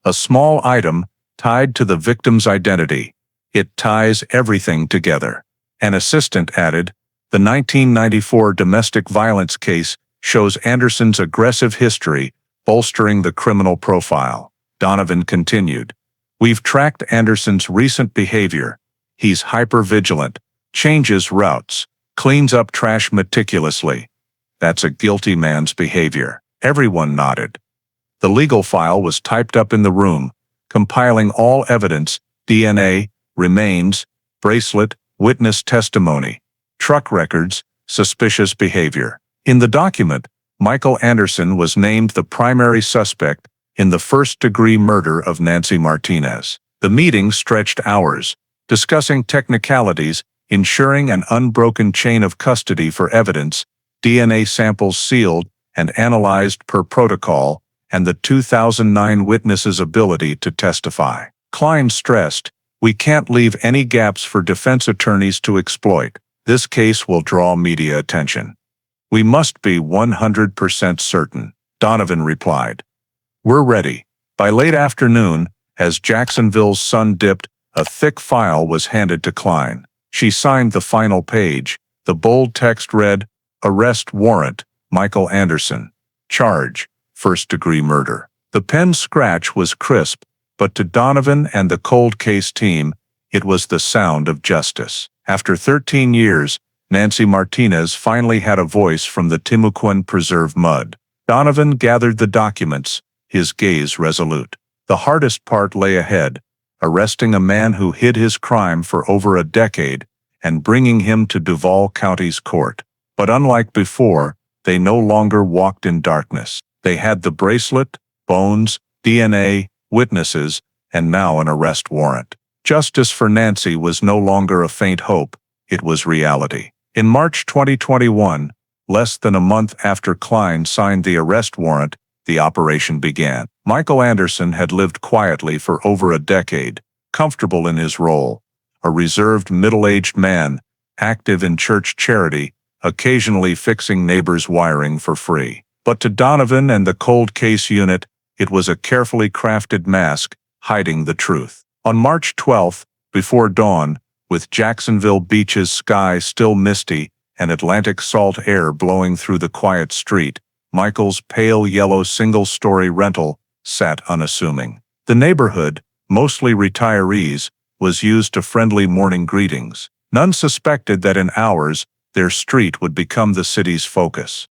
A small item tied to the victim's identity. It ties everything together. An assistant added, the 1994 domestic violence case shows Anderson's aggressive history, bolstering the criminal profile. Donovan continued. We've tracked Anderson's recent behavior. He's hyper-vigilant, changes routes, cleans up trash meticulously. That's a guilty man's behavior. Everyone nodded. The legal file was typed up in the room, compiling all evidence, DNA, remains, bracelet, witness testimony, truck records, suspicious behavior. In the document, Michael Anderson was named the primary suspect in the first-degree murder of Nancy Martinez. The meeting stretched hours, discussing technicalities, ensuring an unbroken chain of custody for evidence, DNA samples sealed and analyzed per protocol, and the 2009 witness's ability to testify. Klein stressed, "We can't leave any gaps for defense attorneys to exploit. This case will draw media attention." "We must be 100% certain," Donovan replied. "We're ready." By late afternoon, as Jacksonville's sun dipped, a thick file was handed to Klein. She signed the final page. The bold text read, "Arrest warrant, Michael Anderson. Charge, first-degree murder." The pen scratch was crisp, but to Donovan and the cold case team, it was the sound of justice. After 13 years, Nancy Martinez finally had a voice from the Timucuan preserve mud. Donovan gathered the documents, his gaze resolute. The hardest part lay ahead, arresting a man who hid his crime for over a decade and bringing him to Duval County's court. But unlike before, they no longer walked in darkness. They had the bracelet, bones, DNA, witnesses, and now an arrest warrant. Justice for Nancy was no longer a faint hope, it was reality. In March 2021, less than a month after Klein signed the arrest warrant, the operation began. Michael Anderson had lived quietly for over a decade, comfortable in his role, a reserved middle-aged man, active in church charity, occasionally fixing neighbors' wiring for free. But to Donovan and the cold case unit, it was a carefully crafted mask, hiding the truth. On March 12th, before dawn, with Jacksonville Beach's sky still misty and Atlantic salt air blowing through the quiet street, Michael's pale yellow single-story rental sat unassuming. The neighborhood, mostly retirees, was used to friendly morning greetings. None suspected that in hours, their street would become the city's focus.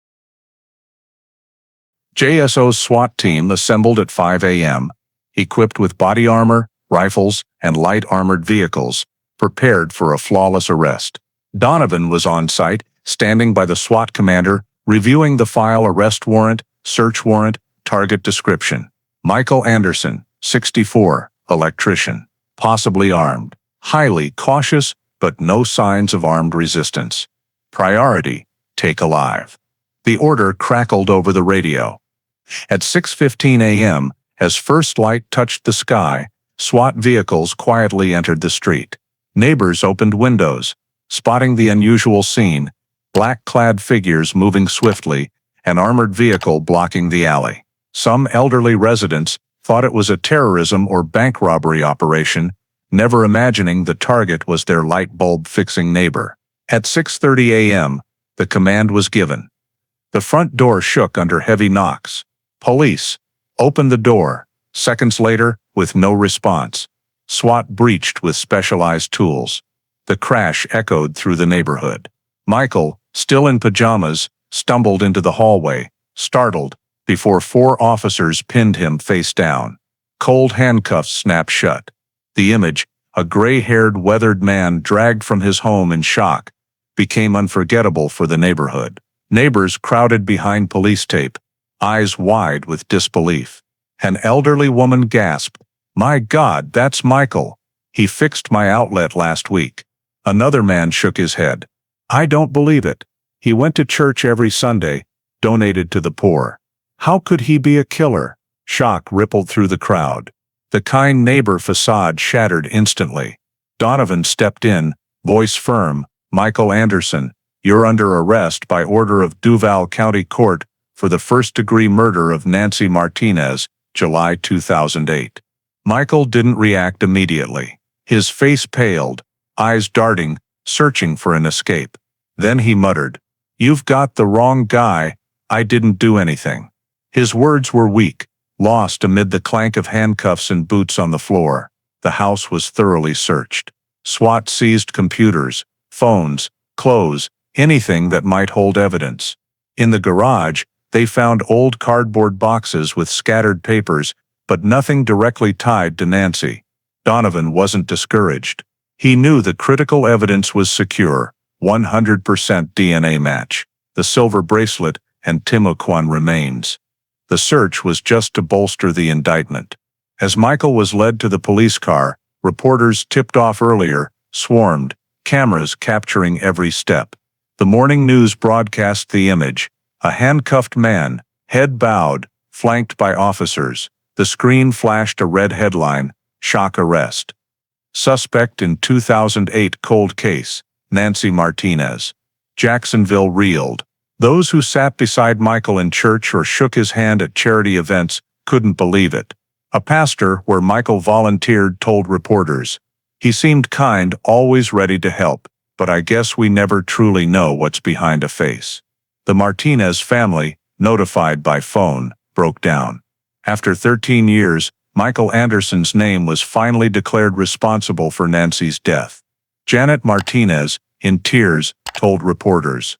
JSO's SWAT team assembled at 5 a.m., equipped with body armor, rifles, and light armored vehicles, prepared for a flawless arrest. Donovan was on site, standing by the SWAT commander, reviewing the file: arrest warrant, search warrant, target description. Michael Anderson, 64, electrician, possibly armed, highly cautious, but no signs of armed resistance. Priority, take alive. The order crackled over the radio. At 6:15 a.m., as first light touched the sky, SWAT vehicles quietly entered the street. Neighbors opened windows, spotting the unusual scene: black-clad figures moving swiftly, an armored vehicle blocking the alley. Some elderly residents thought it was a terrorism or bank robbery operation, never imagining the target was their light bulb fixing neighbor. At 6:30 a.m., the command was given. The front door shook under heavy knocks. "Police, open the door." Seconds later, with no response, SWAT breached with specialized tools. The crash echoed through the neighborhood. Michael, still in pajamas, stumbled into the hallway, startled, before 4 officers pinned him face down. Cold handcuffs snapped shut. The image, a gray-haired, weathered man dragged from his home in shock, became unforgettable for the neighborhood. Neighbors crowded behind police tape, eyes wide with disbelief. An elderly woman gasped, "My God, that's Michael. He fixed my outlet last week." Another man shook his head. "I don't believe it. He went to church every Sunday, donated to the poor. How could he be a killer?" Shock rippled through the crowd. The kind neighbor facade shattered instantly. Donovan stepped in, voice firm, "Michael Anderson, you're under arrest by order of Duval County Court for the first-degree murder of Nancy Martinez, July 2008. Michael didn't react immediately. His face paled, eyes darting, searching for an escape. Then he muttered, "You've got the wrong guy. I didn't do anything." His words were weak, lost amid the clank of handcuffs and boots on the floor. The house was thoroughly searched. SWAT seized computers, phones, clothes, anything that might hold evidence. In the garage, they found old cardboard boxes with scattered papers, but nothing directly tied to Nancy. Donovan wasn't discouraged. He knew the critical evidence was secure, 100% DNA match, the silver bracelet, and Timucuan remains. The search was just to bolster the indictment. As Michael was led to the police car, reporters tipped off earlier, swarmed, cameras capturing every step. The morning news broadcast the image, a handcuffed man, head bowed, flanked by officers. The screen flashed a red headline, "Shock Arrest. Suspect in 2008 cold case, Nancy Martinez." Jacksonville reeled. Those who sat beside Michael in church or shook his hand at charity events couldn't believe it. A pastor where Michael volunteered told reporters, "He seemed kind, always ready to help, but I guess we never truly know what's behind a face." The Martinez family, notified by phone, broke down. After 13 years, Michael Anderson's name was finally declared responsible for Nancy's death. Janet Martinez, in tears, told reporters,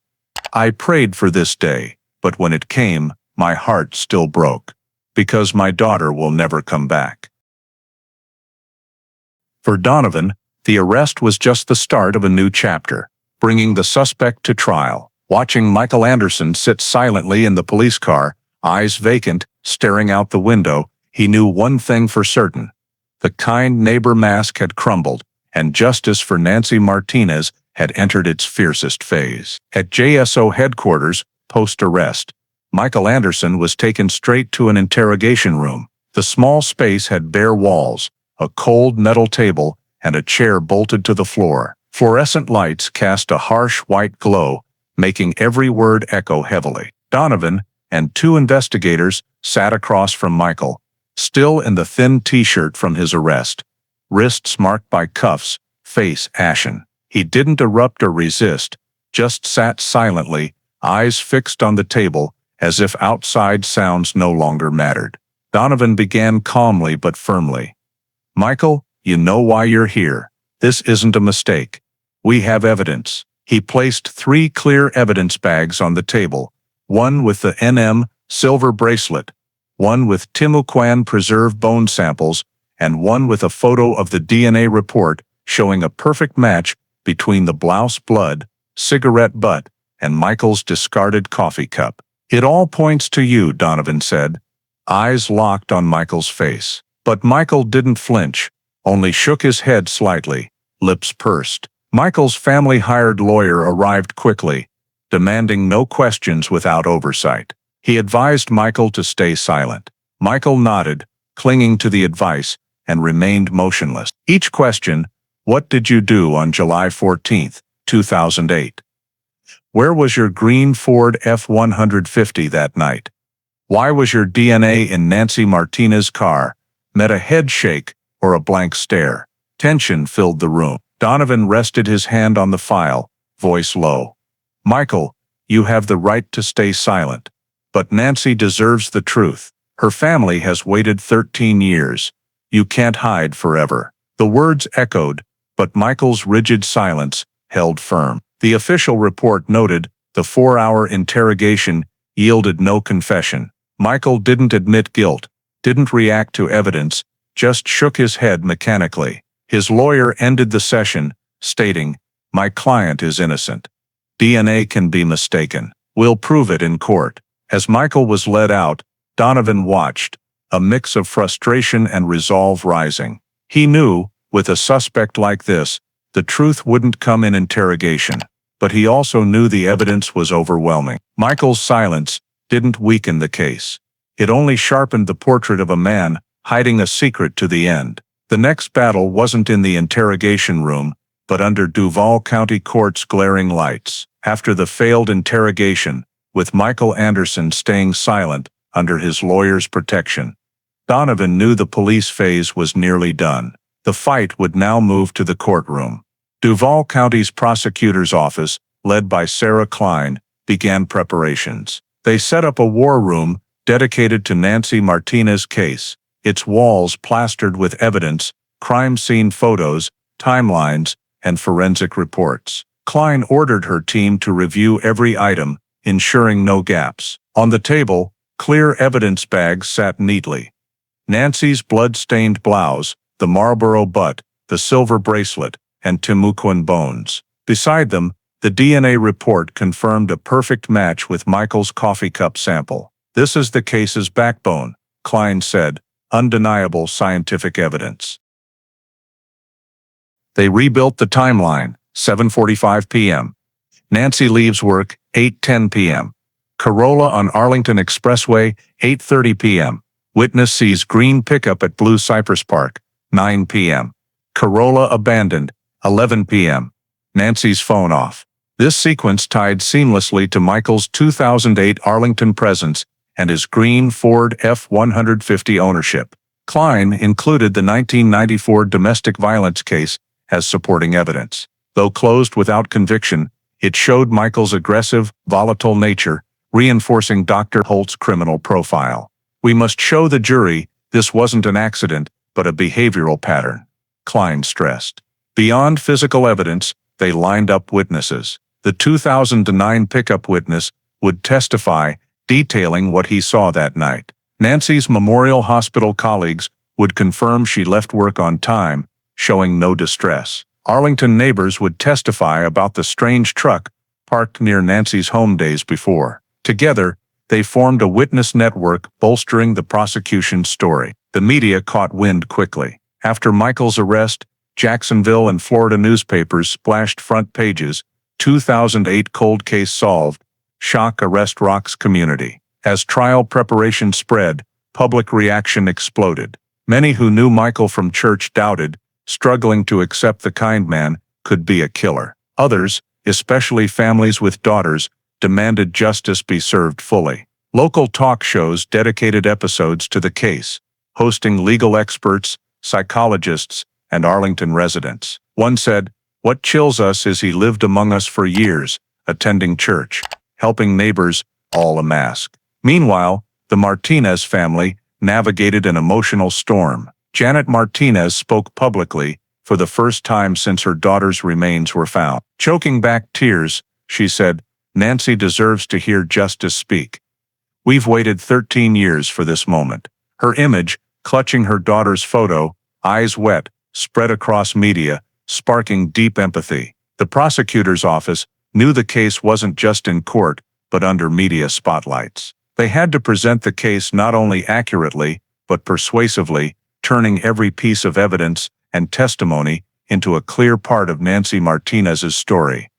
"I prayed for this day, but when it came, my heart still broke. Because my daughter will never come back." For Donovan, the arrest was just the start of a new chapter, bringing the suspect to trial. Watching Michael Anderson sit silently in the police car, eyes vacant, staring out the window, he knew one thing for certain. The kind neighbor mask had crumbled, and justice for Nancy Martinez had entered its fiercest phase. At JSO headquarters, post-arrest, Michael Anderson was taken straight to an interrogation room. The small space had bare walls, a cold metal table, and a chair bolted to the floor. Fluorescent lights cast a harsh white glow, making every word echo heavily. Donovan and two investigators sat across from Michael, still in the thin t-shirt from his arrest, wrists marked by cuffs, face ashen. He didn't erupt or resist, just sat silently, eyes fixed on the table, as if outside sounds no longer mattered. Donovan began calmly but firmly. "Michael, you know why you're here. This isn't a mistake. We have evidence." He placed 3 clear evidence bags on the table, one with the NM silver bracelet, one with Timucuan preserved bone samples, and one with a photo of the DNA report showing a perfect match between the blouse blood, cigarette butt, and Michael's discarded coffee cup. "It all points to you," Donovan said, eyes locked on Michael's face. But Michael didn't flinch, only shook his head slightly, lips pursed. Michael's family-hired lawyer arrived quickly, demanding no questions without oversight. He advised Michael to stay silent. Michael nodded, clinging to the advice, and remained motionless. Each question, "What did you do on July 14, 2008? Where was your green Ford F-150 that night? Why was your DNA in Nancy Martinez's car?" met a head shake or a blank stare. Tension filled the room. Donovan rested his hand on the file, voice low. "Michael, you have the right to stay silent. But Nancy deserves the truth. Her family has waited 13 years. You can't hide forever." The words echoed, but Michael's rigid silence held firm. The official report noted the 4-hour interrogation yielded no confession. Michael didn't admit guilt, didn't react to evidence, just shook his head mechanically. His lawyer ended the session, stating, "My client is innocent. DNA can be mistaken. We'll prove it in court." As Michael was led out, Donovan watched, a mix of frustration and resolve rising. He knew, with a suspect like this, the truth wouldn't come in interrogation. But he also knew the evidence was overwhelming. Michael's silence didn't weaken the case. It only sharpened the portrait of a man hiding a secret to the end. The next battle wasn't in the interrogation room, but under Duval County Court's glaring lights. After the failed interrogation, with Michael Anderson staying silent under his lawyer's protection, Donovan knew the police phase was nearly done. The fight would now move to the courtroom. Duval County's prosecutor's office, led by Sarah Klein, began preparations. They set up a war room dedicated to Nancy Martinez case, its walls plastered with evidence, crime scene photos, timelines, and forensic reports. Klein ordered her team to review every item, ensuring no gaps. On the table, clear evidence bags sat neatly. Nancy's blood-stained blouse, the Marlboro butt, the silver bracelet, and Timucuan bones. Beside them, the DNA report confirmed a perfect match with Michael's coffee cup sample. "This is the case's backbone," Klein said, "undeniable scientific evidence." They rebuilt the timeline, 7:45 p.m. Nancy leaves work, 8:10 p.m. Corolla on Arlington Expressway, 8:30 p.m. Witness sees green pickup at Blue Cypress Park, 9 p.m. Corolla abandoned, 11 p.m. Nancy's phone off. This sequence tied seamlessly to Michael's 2008 Arlington presence and his green Ford F-150 ownership. Klein included the 1994 domestic violence case as supporting evidence. Though closed without conviction, it showed Michael's aggressive, volatile nature, reinforcing Dr. Holt's criminal profile. "We must show the jury this wasn't an accident, but a behavioral pattern," Klein stressed. Beyond physical evidence, they lined up witnesses. The 2009 pickup witness would testify, detailing what he saw that night. Nancy's Memorial Hospital colleagues would confirm she left work on time, showing no distress. Arlington neighbors would testify about the strange truck parked near Nancy's home days before. Together, they formed a witness network bolstering the prosecution's story. The media caught wind quickly. After Michael's arrest, Jacksonville and Florida newspapers splashed front pages, 2008 cold case solved, shock arrest rocks community. As trial preparation spread, public reaction exploded. Many who knew Michael from church doubted, struggling to accept the kind man could be a killer. Others, especially families with daughters, demanded justice be served fully. Local talk shows dedicated episodes to the case, hosting legal experts, psychologists, and Arlington residents. One said, "What chills us is he lived among us for years, attending church, helping neighbors, all a mask." Meanwhile, the Martinez family navigated an emotional storm. Janet Martinez spoke publicly, for the first time since her daughter's remains were found. Choking back tears, she said, "Nancy deserves to hear justice speak. We've waited 13 years for this moment." Her image, clutching her daughter's photo, eyes wet, spread across media, sparking deep empathy. The prosecutor's office knew the case wasn't just in court, but under media spotlights. They had to present the case not only accurately, but persuasively, turning every piece of evidence and testimony into a clear part of Nancy Martinez's story.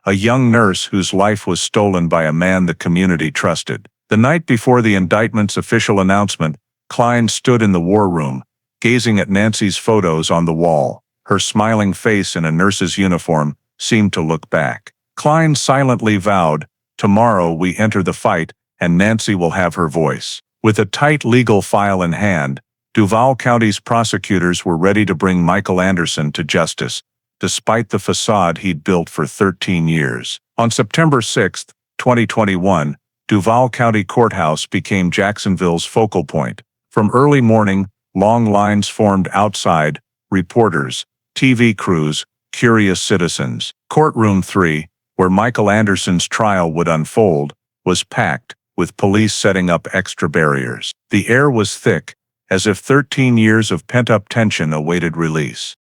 A young nurse whose life was stolen by a man the community trusted. The night before the indictment's official announcement, Klein stood in the war room, gazing at Nancy's photos on the wall. Her smiling face in a nurse's uniform seemed to look back. Klein silently vowed, "Tomorrow we enter the fight, and Nancy will have her voice." With a tight legal file in hand, Duval County's prosecutors were ready to bring Michael Anderson to justice, despite the facade he'd built for 13 years. On September 6, 2021, Duval County Courthouse became Jacksonville's focal point. From early morning, long lines formed outside, reporters, TV crews, curious citizens. Courtroom 3, where Michael Anderson's trial would unfold, was packed, with police setting up extra barriers. The air was thick, as if 13 years of pent-up tension awaited release.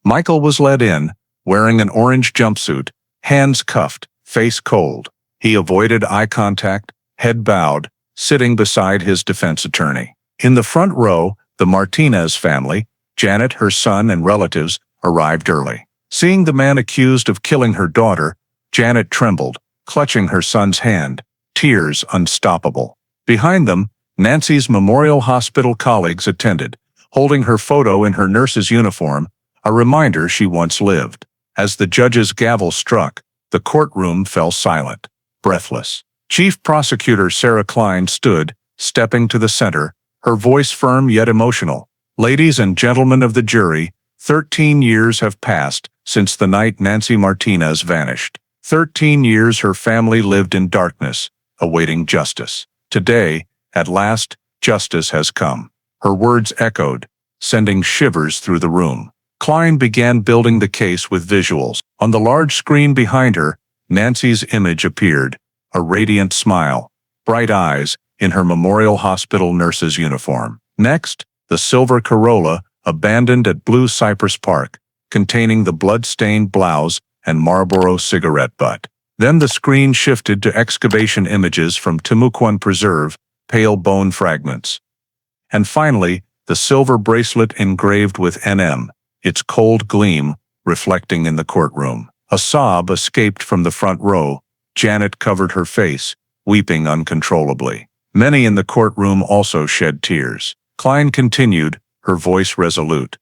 Michael was led in, wearing an orange jumpsuit, hands cuffed, face cold. He avoided eye contact, head bowed, sitting beside his defense attorney. In the front row, the Martinez family, Janet, her son, and relatives, arrived early. Seeing the man accused of killing her daughter, Janet trembled, clutching her son's hand, tears unstoppable. Behind them, Nancy's Memorial Hospital colleagues attended, holding her photo in her nurse's uniform, a reminder she once lived. As the judge's gavel struck, the courtroom fell silent, breathless. Chief Prosecutor Sarah Klein stood, stepping to the center, her voice firm yet emotional. "Ladies and gentlemen of the jury, 13 years have passed since the night Nancy Martinez vanished. 13 years her family lived in darkness, awaiting justice. Today, at last, justice has come. Her words echoed, sending shivers through the room. Klein began building the case with visuals. On the large screen behind her, Nancy's image appeared, a radiant smile, bright eyes, in her Memorial Hospital nurse's uniform. Next, the silver Corolla, abandoned at Blue Cypress Park, containing the blood-stained blouse and Marlboro cigarette butt. Then the screen shifted to excavation images from Timucuan Preserve, pale bone fragments. And finally, the silver bracelet engraved with NM, its cold gleam reflecting in the courtroom. A sob escaped from the front row. Janet covered her face, weeping uncontrollably. Many in the courtroom also shed tears. Klein continued, her voice resolute.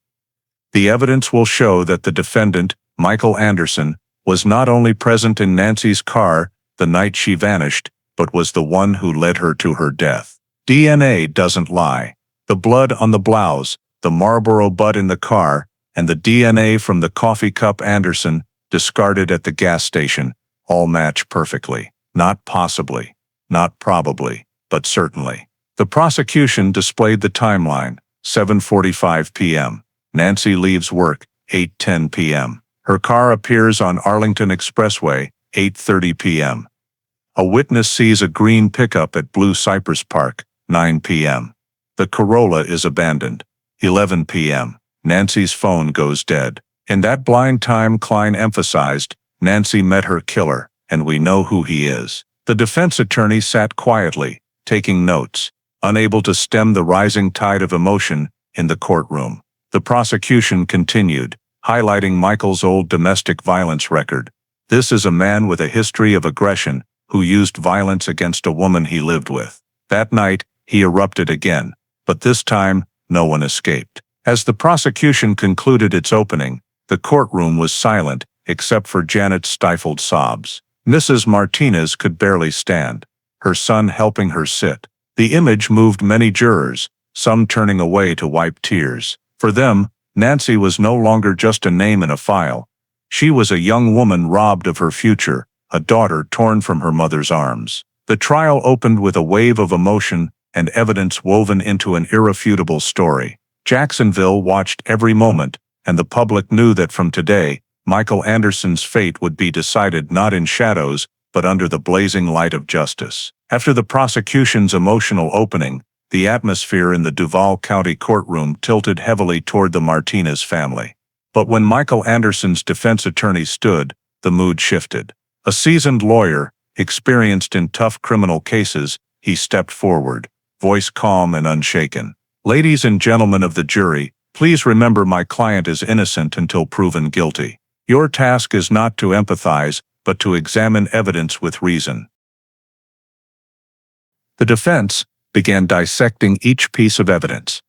The evidence will show that the defendant, Michael Anderson, was not only present in Nancy's car the night she vanished, but was the one who led her to her death. DNA doesn't lie. The blood on the blouse, the Marlboro butt in the car, and the DNA from the coffee cup Anderson discarded at the gas station all match perfectly. Not possibly, not probably, but certainly. The prosecution displayed the timeline, 7:45 p.m. Nancy leaves work, 8:10 p.m. Her car appears on Arlington Expressway, 8:30 p.m. A witness sees a green pickup at Blue Cypress Park, 9 p.m. The Corolla is abandoned, 11 p.m. Nancy's phone goes dead. In that blind time, Klein emphasized, Nancy met her killer, and we know who he is. The defense attorney sat quietly, taking notes, unable to stem the rising tide of emotion in the courtroom. The prosecution continued, highlighting Michael's old domestic violence record. This is a man with a history of aggression who used violence against a woman he lived with. That night, he erupted again, but this time, no one escaped. As the prosecution concluded its opening, the courtroom was silent, except for Janet's stifled sobs. Mrs. Martinez could barely stand, her son helping her sit. The image moved many jurors, some turning away to wipe tears. For them, Nancy was no longer just a name in a file. She was a young woman robbed of her future, a daughter torn from her mother's arms. The trial opened with a wave of emotion and evidence woven into an irrefutable story. Jacksonville watched every moment, and the public knew that from today, Michael Anderson's fate would be decided not in shadows, but under the blazing light of justice. After the prosecution's emotional opening, the atmosphere in the Duval County courtroom tilted heavily toward the Martinez family. But when Michael Anderson's defense attorney stood, the mood shifted. A seasoned lawyer, experienced in tough criminal cases, he stepped forward, voice calm and unshaken. Ladies and gentlemen of the jury, please remember my client is innocent until proven guilty. Your task is not to empathize, but to examine evidence with reason. The defense began dissecting each piece of evidence.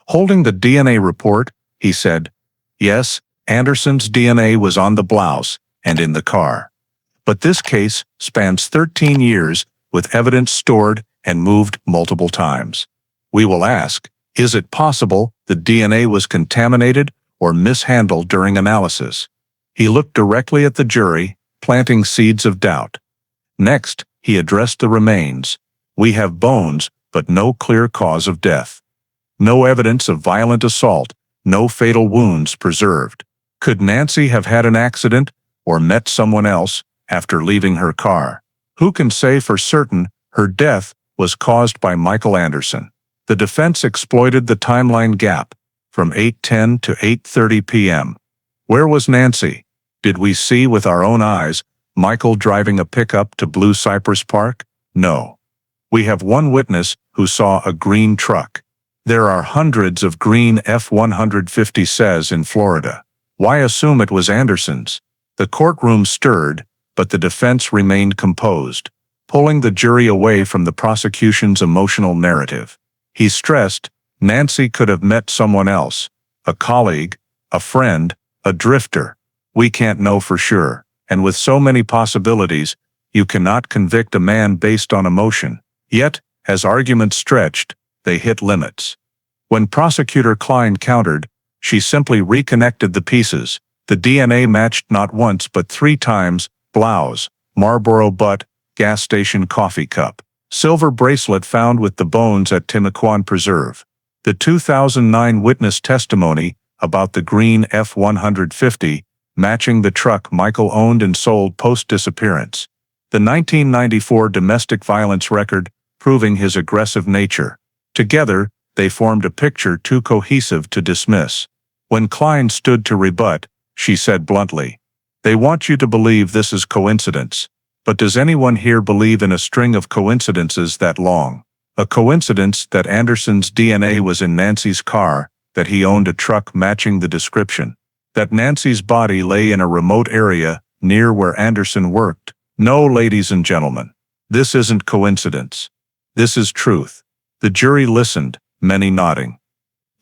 Holding the DNA report, he said, "Yes, Anderson's DNA was on the blouse and in the car. But this case spans 13 years, with evidence stored and moved multiple times. We will ask, is it possible the DNA was contaminated or mishandled during analysis?" He looked directly at the jury, planting seeds of doubt. Next, he addressed the remains. We have bones, but no clear cause of death. No evidence of violent assault, no fatal wounds preserved. Could Nancy have had an accident or met someone else after leaving her car? Who can say for certain her death was caused by Michael Anderson? The defense exploited the timeline gap from 8:10 to 8:30 p.m. Where was Nancy? Did we see with our own eyes Michael driving a pickup to Blue Cypress Park? No. We have one witness who saw a green truck. There are hundreds of green F-150s in Florida. Why assume it was Anderson's? The courtroom stirred, but the defense remained composed, pulling the jury away from the prosecution's emotional narrative. He stressed, Nancy could have met someone else, a colleague, a friend, a drifter. We can't know for sure, and with so many possibilities, you cannot convict a man based on emotion. Yet, as arguments stretched, they hit limits. When Prosecutor Klein countered, she simply reconnected the pieces. The DNA matched not once but 3 times: blouse, Marlboro butt, gas station coffee cup. Silver bracelet found with the bones at Timucuan Preserve. The 2009 witness testimony about the green F-150, matching the truck Michael owned and sold post-disappearance. The 1994 domestic violence record, proving his aggressive nature. Together, they formed a picture too cohesive to dismiss. When Klein stood to rebut, she said bluntly, "They want you to believe this is coincidence. But does anyone here believe in a string of coincidences that long? A coincidence that Anderson's DNA was in Nancy's car, that he owned a truck matching the description, that Nancy's body lay in a remote area near where Anderson worked? No, ladies and gentlemen. This isn't coincidence. This is truth." The jury listened, many nodding.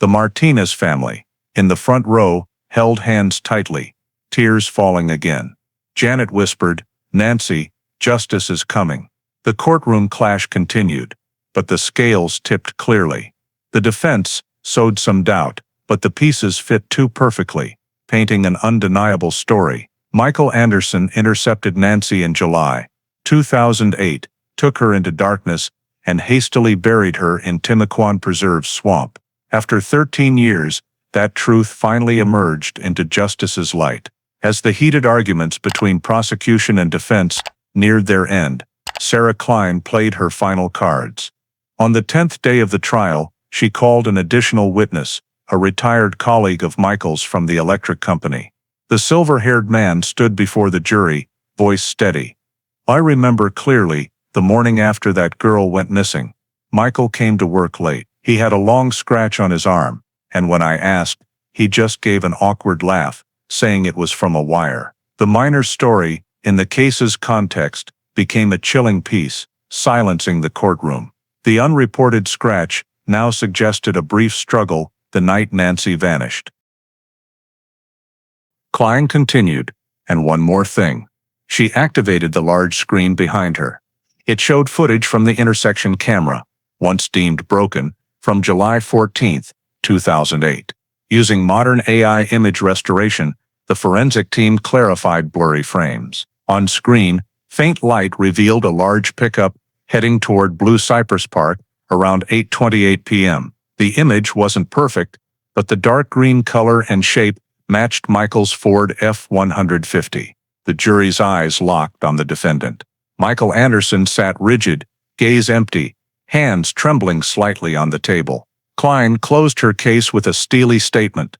The Martinez family, in the front row, held hands tightly, tears falling again. Janet whispered, "Nancy, justice is coming." The courtroom clash continued, but the scales tipped clearly. The defense sowed some doubt, but the pieces fit too perfectly, painting an undeniable story. Michael Anderson intercepted Nancy in July 2008, took her into darkness, and hastily buried her in Timucuan Preserve swamp. After 13 years, that truth finally emerged into justice's light. As the heated arguments between prosecution and defense neared their end, Sarah Klein played her final cards. On the 10th day of the trial, she called an additional witness, a retired colleague of Michael's from the electric company. The silver-haired man stood before the jury, voice steady. "I remember clearly, the morning after that girl went missing. Michael came to work late. He had a long scratch on his arm, and when I asked, he just gave an awkward laugh, saying it was from a wire." The miner's story, in the case's context, became a chilling piece, silencing the courtroom. The unreported scratch now suggested a brief struggle the night Nancy vanished. Klein continued, "And one more thing." She activated the large screen behind her. It showed footage from the intersection camera, once deemed broken, from July 14, 2008. Using modern AI image restoration, the forensic team clarified blurry frames. On screen, faint light revealed a large pickup heading toward Blue Cypress Park around 8:28 p.m. The image wasn't perfect, but the dark green color and shape matched Michael's Ford F-150. The jury's eyes locked on the defendant. Michael Anderson sat rigid, gaze empty, hands trembling slightly on the table. Klein closed her case with a steely statement.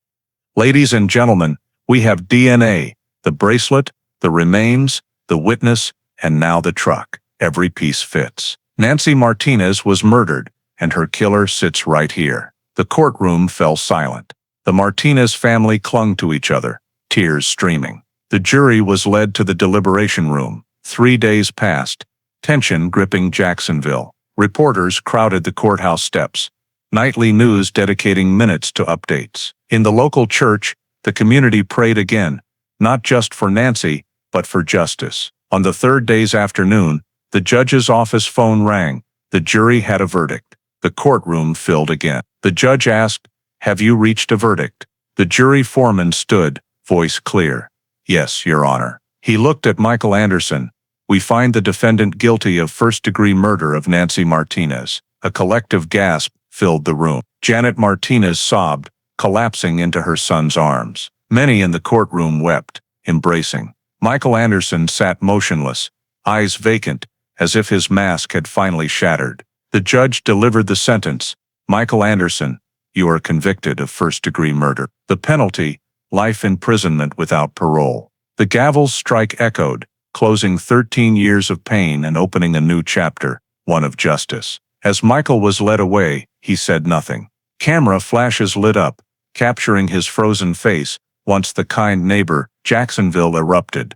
"Ladies and gentlemen, we have DNA, the bracelet, the remains, the witness, and now the truck. Every piece fits. Nancy Martinez was murdered, and her killer sits right here." The courtroom fell silent. The Martinez family clung to each other, tears streaming. The jury was led to the deliberation room. 3 days passed, tension gripping Jacksonville. Reporters crowded the courthouse steps. Nightly news dedicating minutes to updates. In the local church, the community prayed again, not just for Nancy, but for justice. On the third day's afternoon, the judge's office phone rang. The jury had a verdict. The courtroom filled again. The judge asked, "Have you reached a verdict?" The jury foreman stood, voice clear. "Yes, Your Honor." He looked at Michael Anderson. "We find the defendant guilty of first-degree murder of Nancy Martinez." A collective gasp filled the room. Janet Martinez sobbed, collapsing into her son's arms. Many in the courtroom wept, embracing. Michael Anderson sat motionless, eyes vacant, as if his mask had finally shattered. The judge delivered the sentence. "Michael Anderson, you are convicted of first-degree murder. The penalty, life imprisonment without parole." The gavel's strike echoed, closing 13 years of pain and opening a new chapter, one of justice. As Michael was led away, he said nothing. Camera flashes lit up, capturing his frozen face. Once the kind neighbor, Jacksonville erupted.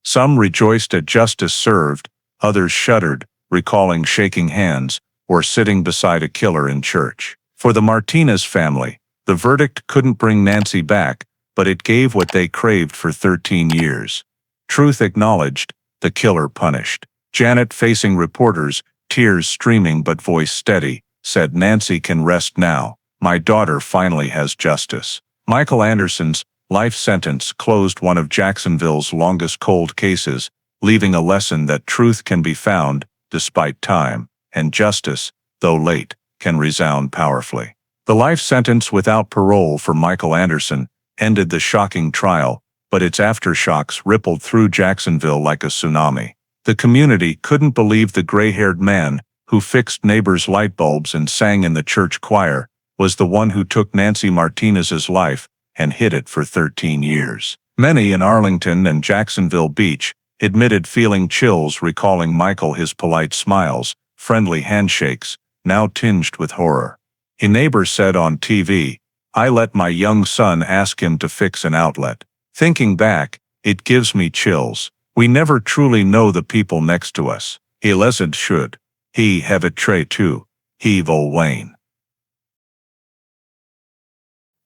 Some rejoiced at justice served, others shuddered, recalling shaking hands, or sitting beside a killer in church. For the Martinez family, the verdict couldn't bring Nancy back, but it gave what they craved for 13 years. Truth acknowledged, the killer punished. Janet, facing reporters, tears streaming but voice steady, said, "Nancy can rest now. My daughter finally has justice." Michael Anderson's life sentence closed one of Jacksonville's longest cold cases, leaving a lesson that truth can be found, despite time, and justice, though late, can resound powerfully. The life sentence without parole for Michael Anderson ended the shocking trial, but its aftershocks rippled through Jacksonville like a tsunami. The community couldn't believe the gray-haired man, who fixed neighbors' light bulbs and sang in the church choir, was the one who took Nancy Martinez's life and hid it for 13 years. Many in Arlington and Jacksonville Beach admitted feeling chills recalling Michael, his polite smiles, friendly handshakes, now tinged with horror. A neighbor said on TV, "I let my young son ask him to fix an outlet. Thinking back, it gives me chills. We never truly know the people next to us. A lesson should. He have it tray too. Heave old Wayne."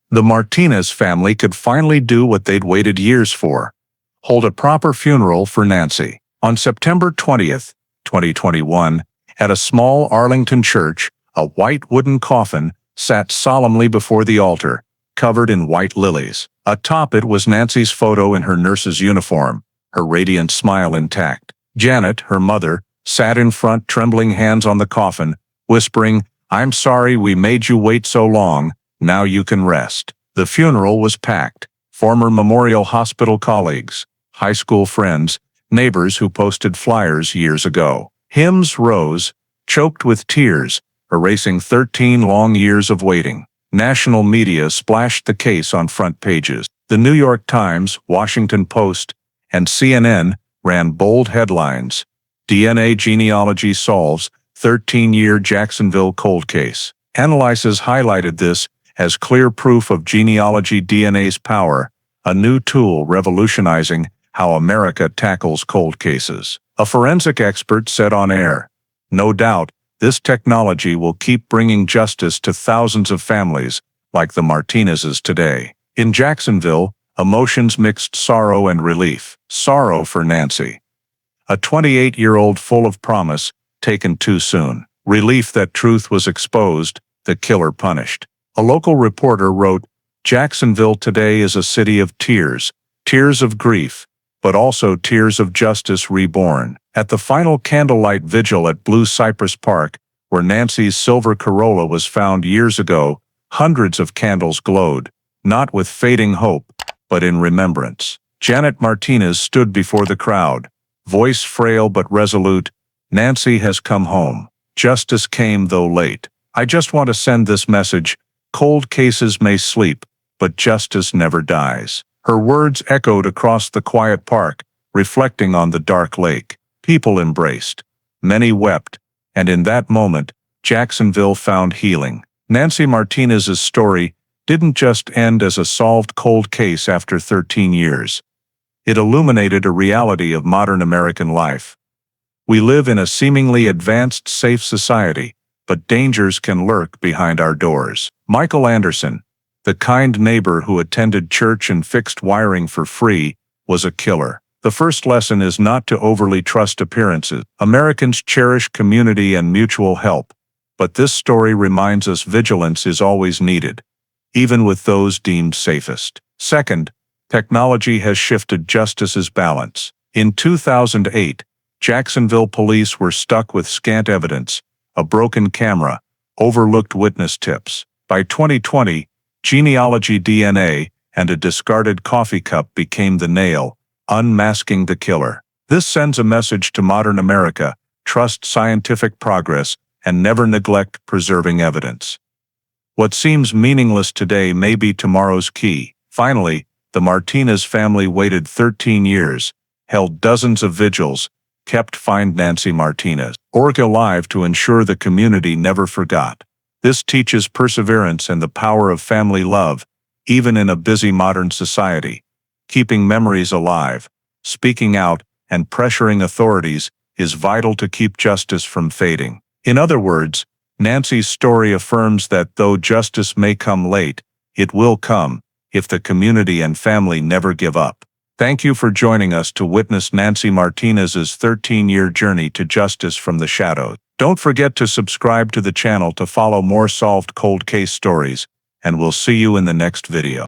The Martinez family could finally do what they'd waited years for: hold a proper funeral for Nancy. On September 20th, 2021, at a small Arlington church, a white wooden coffin sat solemnly before the altar, covered in white lilies. Atop it was Nancy's photo in her nurse's uniform, her radiant smile intact. Janet, her mother, sat in front, trembling hands on the coffin, whispering, "I'm sorry we made you wait so long. Now you can rest." The funeral was packed. Former Memorial Hospital colleagues, high school friends, neighbors who posted flyers years ago. Hymns rose, choked with tears, erasing 13 long years of waiting. National media splashed the case on front pages. The New York Times, Washington Post, and CNN ran bold headlines: "DNA genealogy solves 13-year Jacksonville cold case." Analyses highlighted this as clear proof of genealogy DNA's power, a new tool revolutionizing how America tackles cold cases. A forensic expert said on air, "No doubt, this technology will keep bringing justice to thousands of families like the Martinezes today." In Jacksonville, emotions mixed sorrow and relief. Sorrow for Nancy, a 28-year-old full of promise, taken too soon. Relief that truth was exposed, the killer punished. A local reporter wrote, "Jacksonville today is a city of tears, tears of grief, but also tears of justice reborn." At the final candlelight vigil at Blue Cypress Park, where Nancy's silver Corolla was found years ago, hundreds of candles glowed, not with fading hope, but in remembrance. Janet Martinez stood before the crowd, voice frail but resolute. "Nancy has come home. Justice came, though late. I just want to send this message: cold cases may sleep, but justice never dies." Her words echoed across the quiet park, reflecting on the dark lake. People embraced. Many wept, and in that moment, Jacksonville found healing. Nancy Martinez's story didn't just end as a solved cold case after 13 years. It illuminated a reality of modern American life. We live in a seemingly advanced, safe society, but dangers can lurk behind our doors. Michael Anderson, the kind neighbor who attended church and fixed wiring for free, was a killer. The first lesson is not to overly trust appearances. Americans cherish community and mutual help, but this story reminds us vigilance is always needed, even with those deemed safest. Second, technology has shifted justice's balance. In 2008, Jacksonville police were stuck with scant evidence, a broken camera, overlooked witness tips. By 2020, genealogy DNA and a discarded coffee cup became the nail, unmasking the killer. This sends a message to modern America: trust scientific progress and never neglect preserving evidence. What seems meaningless today may be tomorrow's key. Finally, the Martinez family waited 13 years, held dozens of vigils, kept Find Nancy Martinez org alive to ensure the community never forgot. This teaches perseverance and the power of family love, even in a busy modern society. Keeping memories alive, speaking out, and pressuring authorities is vital to keep justice from fading. In other words, Nancy's story affirms that though justice may come late, it will come, if the community and family never give up. Thank you for joining us to witness Nancy Martinez's 13-year journey to justice from the shadows. Don't forget to subscribe to the channel to follow more solved cold case stories, and we'll see you in the next video.